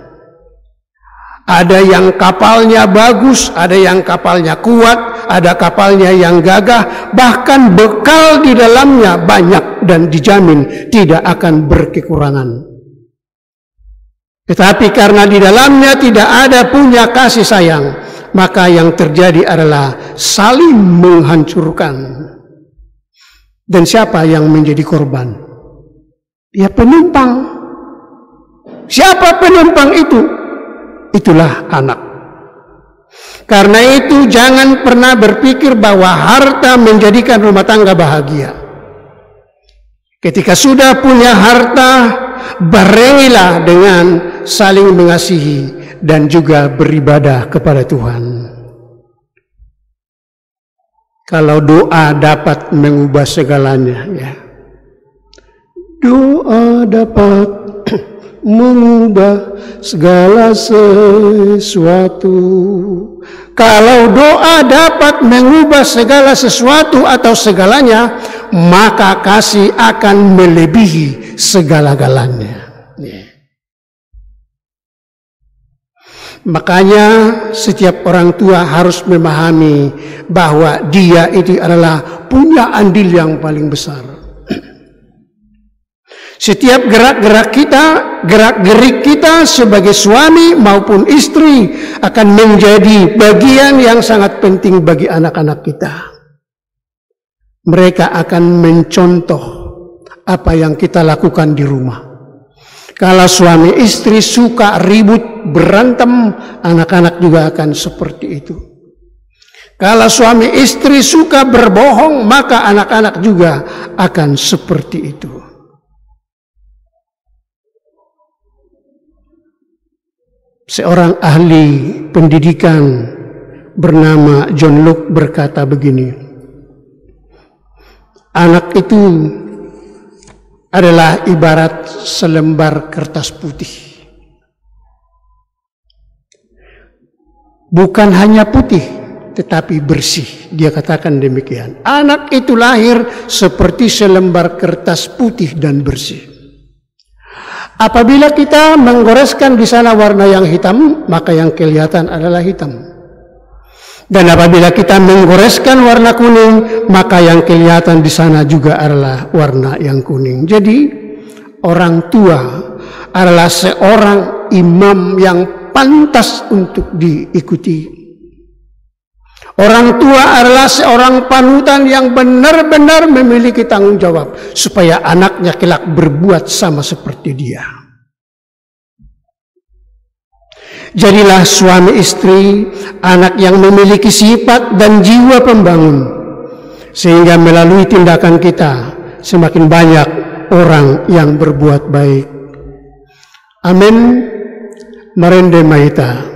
Ada yang kapalnya bagus, ada yang kapalnya kuat, ada kapalnya yang gagah, bahkan bekal di dalamnya banyak dan dijamin tidak akan berkekurangan. Tetapi karena di dalamnya tidak ada punya kasih sayang, maka yang terjadi adalah saling menghancurkan. Dan siapa yang menjadi korban? Ya, penumpang. Siapa penumpang itu? Itulah anak. Karena itu jangan pernah berpikir bahwa harta menjadikan rumah tangga bahagia. Ketika sudah punya harta, barengilah dengan saling mengasihi dan juga beribadah kepada Tuhan. Kalau doa dapat mengubah segalanya, ya. Doa dapat mengubah segala sesuatu. Kalau doa dapat mengubah segala sesuatu atau segalanya, maka kasih akan melebihi segala-galanya. Makanya setiap orang tua harus memahami bahwa dia itu adalah punya andil yang paling besar. Setiap gerak-gerak kita, gerak-gerik kita sebagai suami maupun istri akan menjadi bagian yang sangat penting bagi anak-anak kita. Mereka akan mencontoh apa yang kita lakukan di rumah. Kalau suami istri suka ribut, berantem, anak-anak juga akan seperti itu. Kalau suami istri suka berbohong, maka anak-anak juga akan seperti itu. seorang ahli pendidikan bernama John Locke berkata begini, anak itu adalah ibarat selembar kertas putih. Bukan hanya putih, tetapi bersih. Dia katakan demikian. Anak itu lahir seperti selembar kertas putih dan bersih. Apabila kita menggoreskan di sana warna yang hitam, maka yang kelihatan adalah hitam. Dan apabila kita menggoreskan warna kuning, maka yang kelihatan di sana juga adalah warna yang kuning. Jadi orang tua adalah seorang imam yang pantas untuk diikuti. Orang tua adalah seorang panutan yang benar-benar memiliki tanggung jawab supaya anaknya kelak berbuat sama seperti dia. Jadilah suami istri, anak yang memiliki sifat dan jiwa pembangun, sehingga melalui tindakan kita semakin banyak orang yang berbuat baik. Amin. Marende Maita.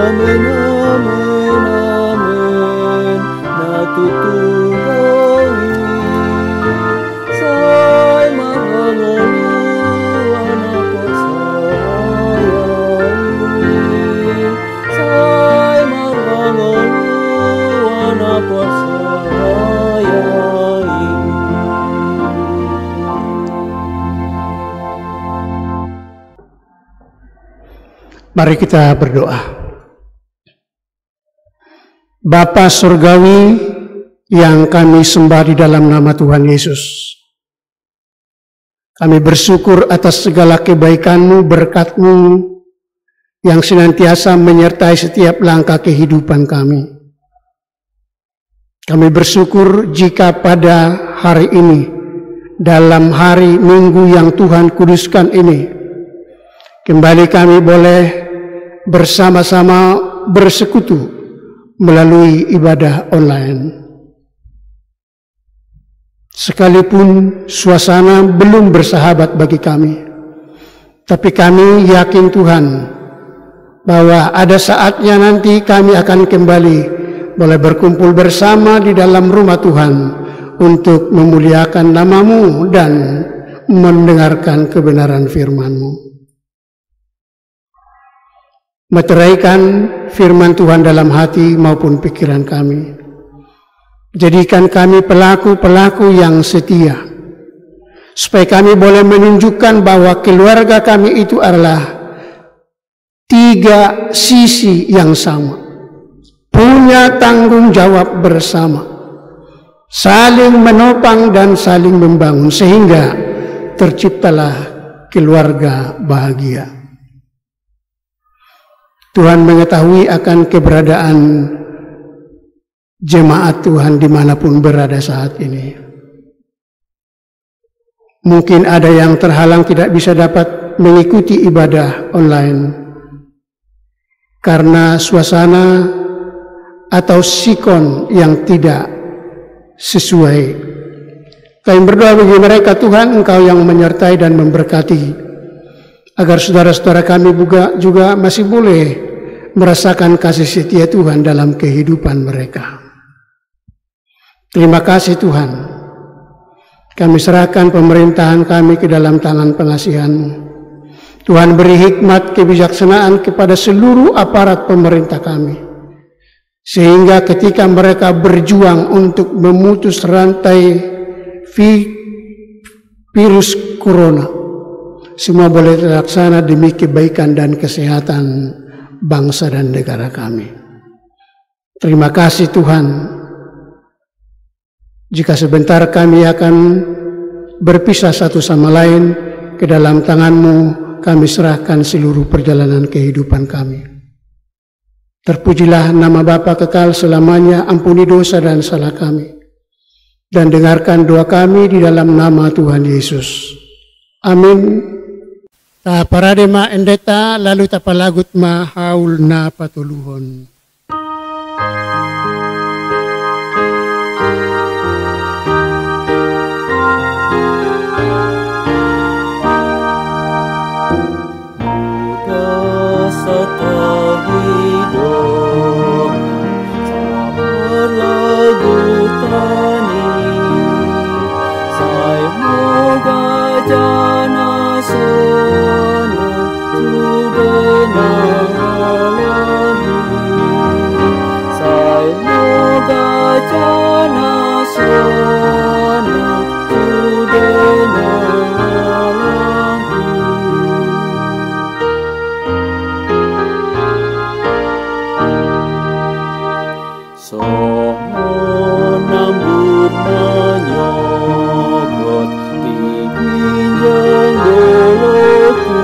Amen, amen, amen. Natutulungi say manganguluan ako sayawi. Say manganguluan ako sayawi. Mari kita berdoa. Bapa Surgawi yang kami sembah di dalam nama Tuhan Yesus, kami bersyukur atas segala kebaikan-Mu, berkat-Mu yang senantiasa menyertai setiap langkah kehidupan kami. Kami bersyukur jika pada hari ini, dalam hari Minggu yang Tuhan kuduskan ini, kembali kami boleh bersama-sama bersekutu melalui ibadah online. Sekalipun suasana belum bersahabat bagi kami, tapi kami yakin Tuhan bahwa ada saatnya nanti kami akan kembali boleh berkumpul bersama di dalam rumah Tuhan untuk memuliakan nama-Mu dan mendengarkan kebenaran firman-Mu. Meteraikan firman Tuhan dalam hati maupun pikiran kami. Jadikan kami pelaku-pelaku yang setia, supaya kami boleh menunjukkan bahwa keluarga kami itu adalah tiga sisi yang sama, punya tanggung jawab bersama, saling menopang dan saling membangun, sehingga terciptalah keluarga bahagia. Tuhan mengetahui akan keberadaan jemaat Tuhan dimanapun berada saat ini. Mungkin ada yang terhalang tidak bisa dapat mengikuti ibadah online karena suasana atau sikon yang tidak sesuai. Kami berdoa bagi mereka, Tuhan, Engkau yang menyertai dan memberkati, agar saudara-saudara kami juga masih boleh merasakan kasih setia Tuhan dalam kehidupan mereka. Terima kasih Tuhan. Kami serahkan pemerintahan kami ke dalam tangan pengasihan-Mu. Tuhan beri hikmat kebijaksanaan kepada seluruh aparat pemerintah kami, sehingga ketika mereka berjuang untuk memutus rantai virus corona, semua boleh terlaksana demi kebaikan dan kesehatan bangsa dan negara kami. Terima kasih Tuhan. Jika sebentar kami akan berpisah satu sama lain, ke dalam tangan-Mu kami serahkan seluruh perjalanan kehidupan kami. Terpujilah nama Bapa kekal selamanya, ampuni dosa dan salah kami, dan dengarkan doa kami di dalam nama Tuhan Yesus. Amin. Ta paradema endeta lalu tapalagut ma haul na patuluhon. peserta hidup sabar lagu tani saya moga jana sona tudena alami saya moga jana sona tudena alami. Sohon nambut menyokot di pinjang doloku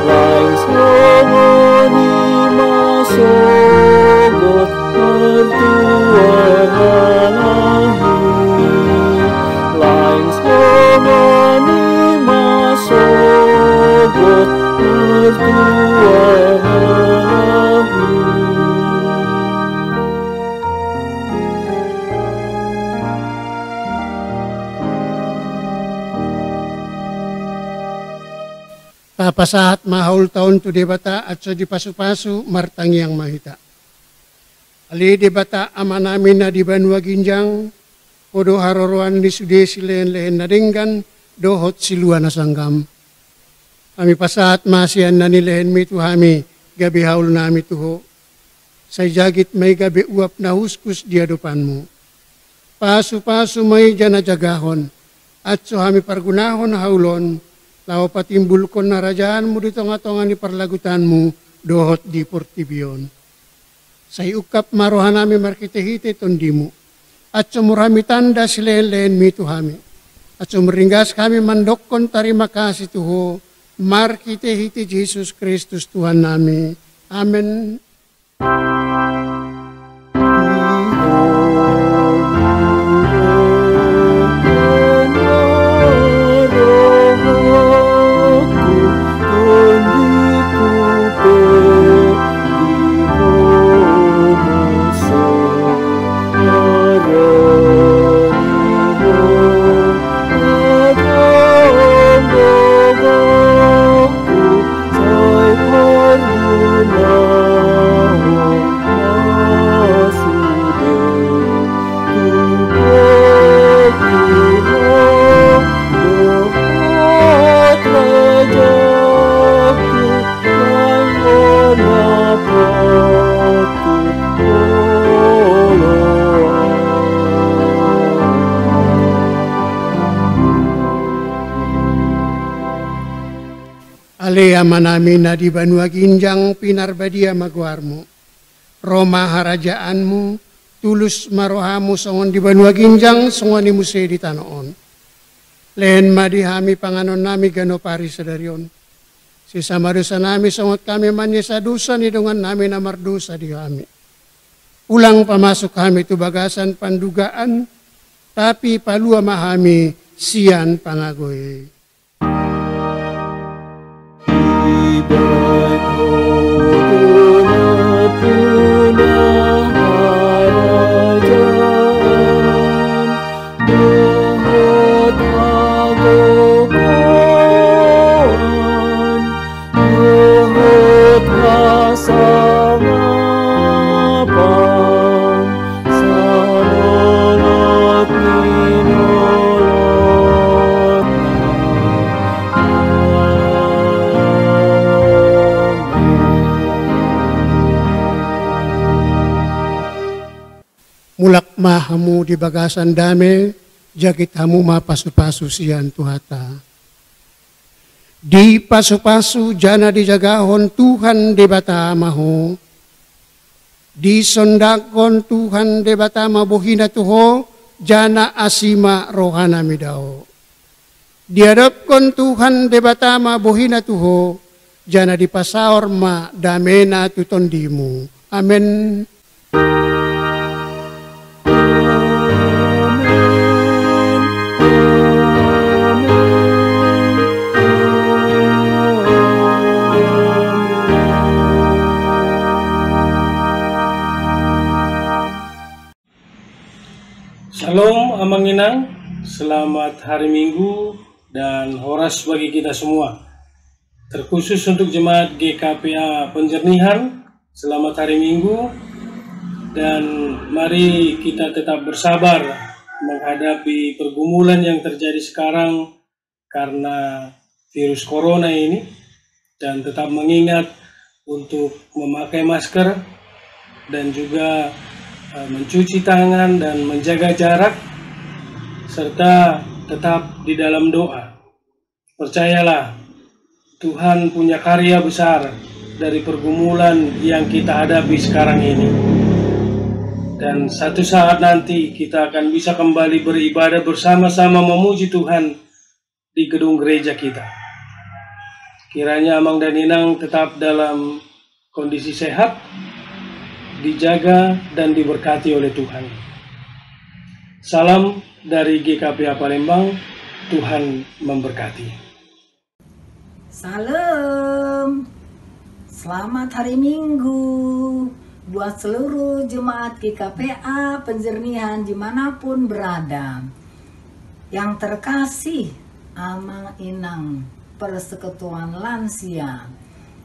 lain somoni masogot mertua halahi lain somoni masogot mertua halahi. Papasahat mahul taon tu debata at so di pasu-pasu martangiang mahita. Ali debata ama namin na di Banua Ginjang, podo haroroan di sudesi lehen-lehen nadinggan, dohot siluan na sanggam. Kami pasahat masian na nilehen mi tuhami, gabi haul nami tuho. Say jagit may gabi uap na huskus di adupanmu. Pasu-pasu may jana jagahon, at so kami pargunahon haulon, lao patimbul kon na rajaan mo dito nga tongan ni parlagutanmu, dohot di portibion. Say ukap marohan nami markitehite tondimu, at sumurami tanda silehen mi tuhami. At sumringgas kami mandok kon tarima kasih tuho, markitehite Jesus Kristus Tuhan nami. Amen. Ale ama namin na di Banua Ginjang pinarbadia magwarmo. Roma harajaanmu, tulus marohamu songon di Banua Ginjang, songon ni muse di tanoon. Lehen madihami panganon nami gano pari sadarion. Sisa madusa nami songot kami manya sa dusa ni dongan nami na mardusa di kami. Ulang pamasok kami tu bagasan pandugaan, tapi palua mahami sian pangagoy. Mulak mahamu di bagasan dame, jakit hamu mapasu-pasu sian tuhata. Di pasu-pasu jana dijagahon Tuhan debata maho. Di sondakon Tuhan debata mabuhina tuho, jana asima rohana midao. Diadapkon Tuhan debata mabuhina tuho, jana di pasaor ma damena tutondimu. Amen. Shalom Amang Inang, selamat hari Minggu dan horas bagi kita semua. Terkhusus untuk jemaat GKPA Penjernihan, selamat hari Minggu, dan mari kita tetap bersabar menghadapi pergumulan yang terjadi sekarang karena virus corona ini, dan tetap mengingat untuk memakai masker dan juga mencuci tangan dan menjaga jarak, serta tetap di dalam doa. Percayalah, Tuhan punya karya besar dari pergumulan yang kita hadapi sekarang ini. Dan satu saat nanti kita akan bisa kembali beribadah bersama-sama memuji Tuhan di gedung gereja kita. Kiranya Amang dan Inang tetap dalam kondisi sehat, dijaga dan diberkati oleh Tuhan. Salam dari GKPA Palembang, Tuhan memberkati. Salam, selamat hari Minggu buat seluruh jemaat GKPA Penjernihan dimanapun berada. Yang terkasih Amang Inang Persekutuan Lansia,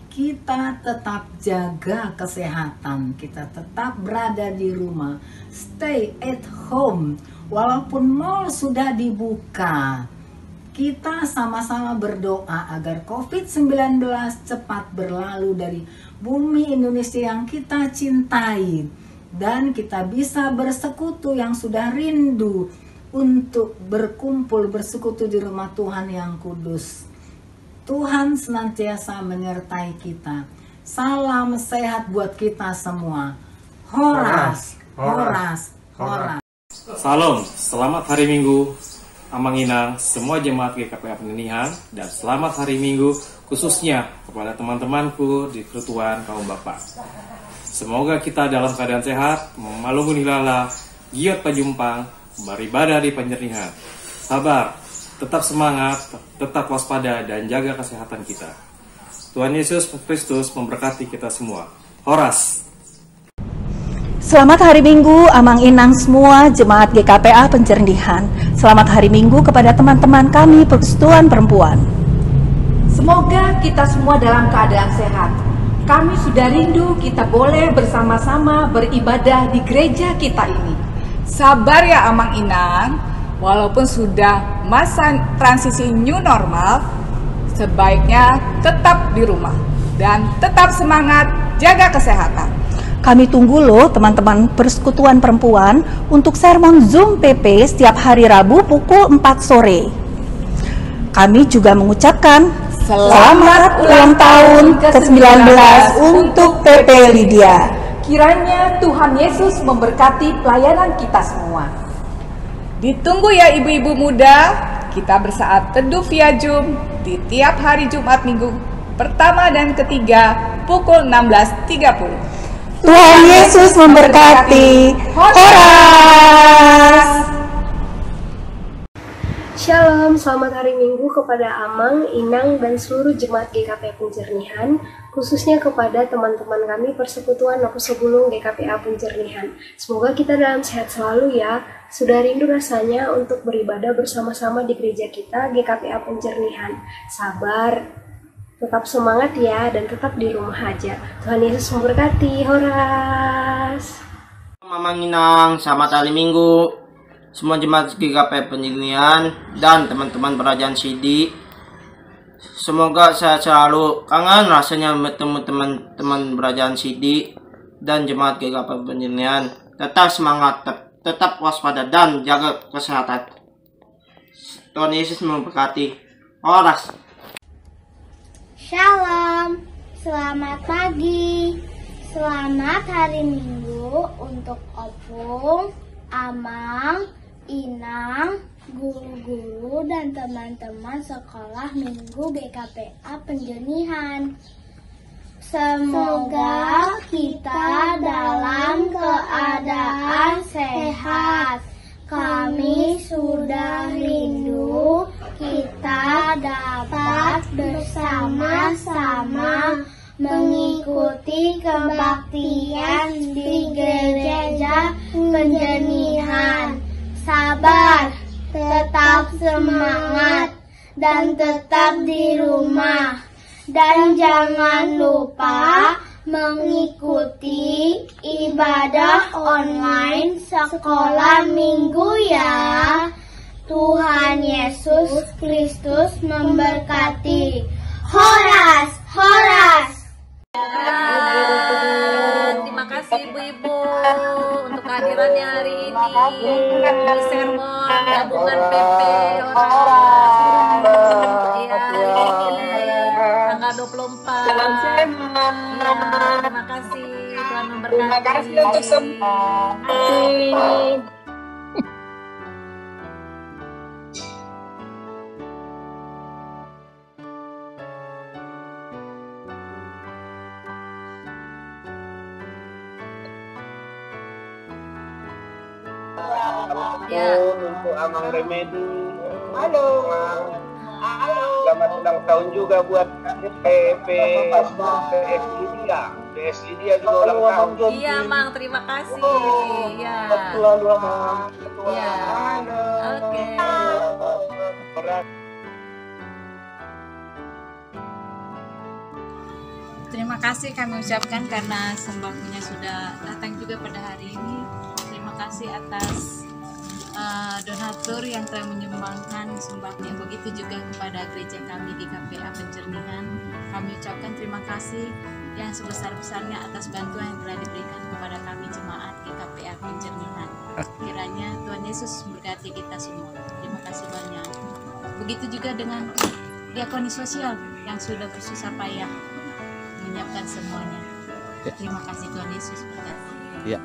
kita tetap jaga kesehatan, kita tetap berada di rumah, stay at home. Walaupun mall sudah dibuka, kita sama-sama berdoa agar COVID-19 cepat berlalu dari bumi Indonesia yang kita cintai, dan kita bisa bersekutu yang sudah rindu untuk berkumpul bersekutu di rumah Tuhan yang kudus. Tuhan senantiasa menyertai kita. Salam sehat buat kita semua. Horas, horas, horas. Salam, selamat hari Minggu Amang Inang, semua jemaat GKPA Penjernihan, dan selamat hari Minggu khususnya kepada teman-temanku di Persekutuan Kaum Bapak. Semoga kita dalam keadaan sehat, malungun hilala, giat pajumpang, beribadah di Penjernihan. Sabar, tetap semangat, tetap waspada, dan jaga kesehatan kita. Tuhan Yesus Kristus memberkati kita semua. Horas. Selamat hari Minggu Amang Inang semua jemaat GKPA Penjernihan. Selamat hari Minggu kepada teman-teman kami Persekutuan Perempuan. Semoga kita semua dalam keadaan sehat. Kami sudah rindu kita boleh bersama-sama beribadah di gereja kita ini. Sabar ya Amang Inang, walaupun sudah masa transisi new normal, sebaiknya tetap di rumah dan tetap semangat jaga kesehatan. Kami tunggu loh teman-teman Persekutuan Perempuan untuk sermon Zoom PP setiap hari Rabu pukul 4 sore. Kami juga mengucapkan selamat ulang tahun ke-19 untuk PP Lydia. Kiranya Tuhan Yesus memberkati pelayanan kita semua. Ditunggu ya ibu-ibu muda, kita bersaat teduh via Zoom di tiap hari Jumat Minggu pertama dan ketiga pukul 16.30. Tuhan Yesus memberkati. Horas. Shalom, selamat hari Minggu kepada Amang, Inang, dan seluruh jemaat GKPA Penjernihan, khususnya kepada teman-teman kami Persekutuan Nopusebulung GKPA Penjernihan. Semoga kita dalam sehat selalu ya. Sudah rindu rasanya untuk beribadah bersama-sama di gereja kita GKPA Penjernihan. Sabar, tetap semangat ya, dan tetap di rumah aja. Tuhan Yesus memberkati. Horas. Amang Inang, selamat hari Minggu semua jemaat GKPA Penjernihan dan teman-teman Kerajaan Sidi. Semoga sehat selalu. Kangen rasanya bertemu teman-teman Kerajaan Sidi dan jemaat GKPA Penjernihan. Tetap semangat, tetap waspada dan jaga kesehatan. Tuhan Yesus memberkati. Horas. Shalom, selamat pagi, selamat hari Minggu untuk Opung, Amang, Inang, guru-guru dan teman-teman sekolah Minggu GKPA Penjernihan. Semoga kita dalam keadaan sehat. Kami sudah rindu kita dapat bersama-sama mengikuti kebaktian di gereja Penjernihan. Sabar, tetap semangat, dan tetap di rumah. Dan jangan lupa mengikuti ibadah online sekolah minggu ya. Tuhan Yesus Kristus memberkati. Horas, horas. Terima kasih ibu-ibu untuk kehadirannya hari ini di sermon gabungan PP ya, tanggal 24. Terima kasih, Tuhan memberkati. Terima kasih untuk semua. Ya. Untuk Amang Remedi. Halo. Selamat ulang tahun juga buat PP PS Lydia juga ulang tahun. Iya, Mang, terima kasih. Iya. Selalu Amang. Iya. Oke. Terima kasih kami ucapkan karena sembahnya sudah datang juga pada hari ini. Terima kasih atas donatur yang telah menyumbangkan sembahnya. Begitu juga kepada gereja kami di KPA Penjernihan. Kami ucapkan terima kasih yang sebesar-besarnya atas bantuan yang telah diberikan kepada kami jemaat di KPA Penjernihan. Kiranya Tuhan Yesus memberkati kita semua. Terima kasih banyak. Begitu juga dengan diakoni sosial yang sudah bersusah payah menyiapkan semuanya. Terima kasih, Tuhan Yesus berkati. Ya.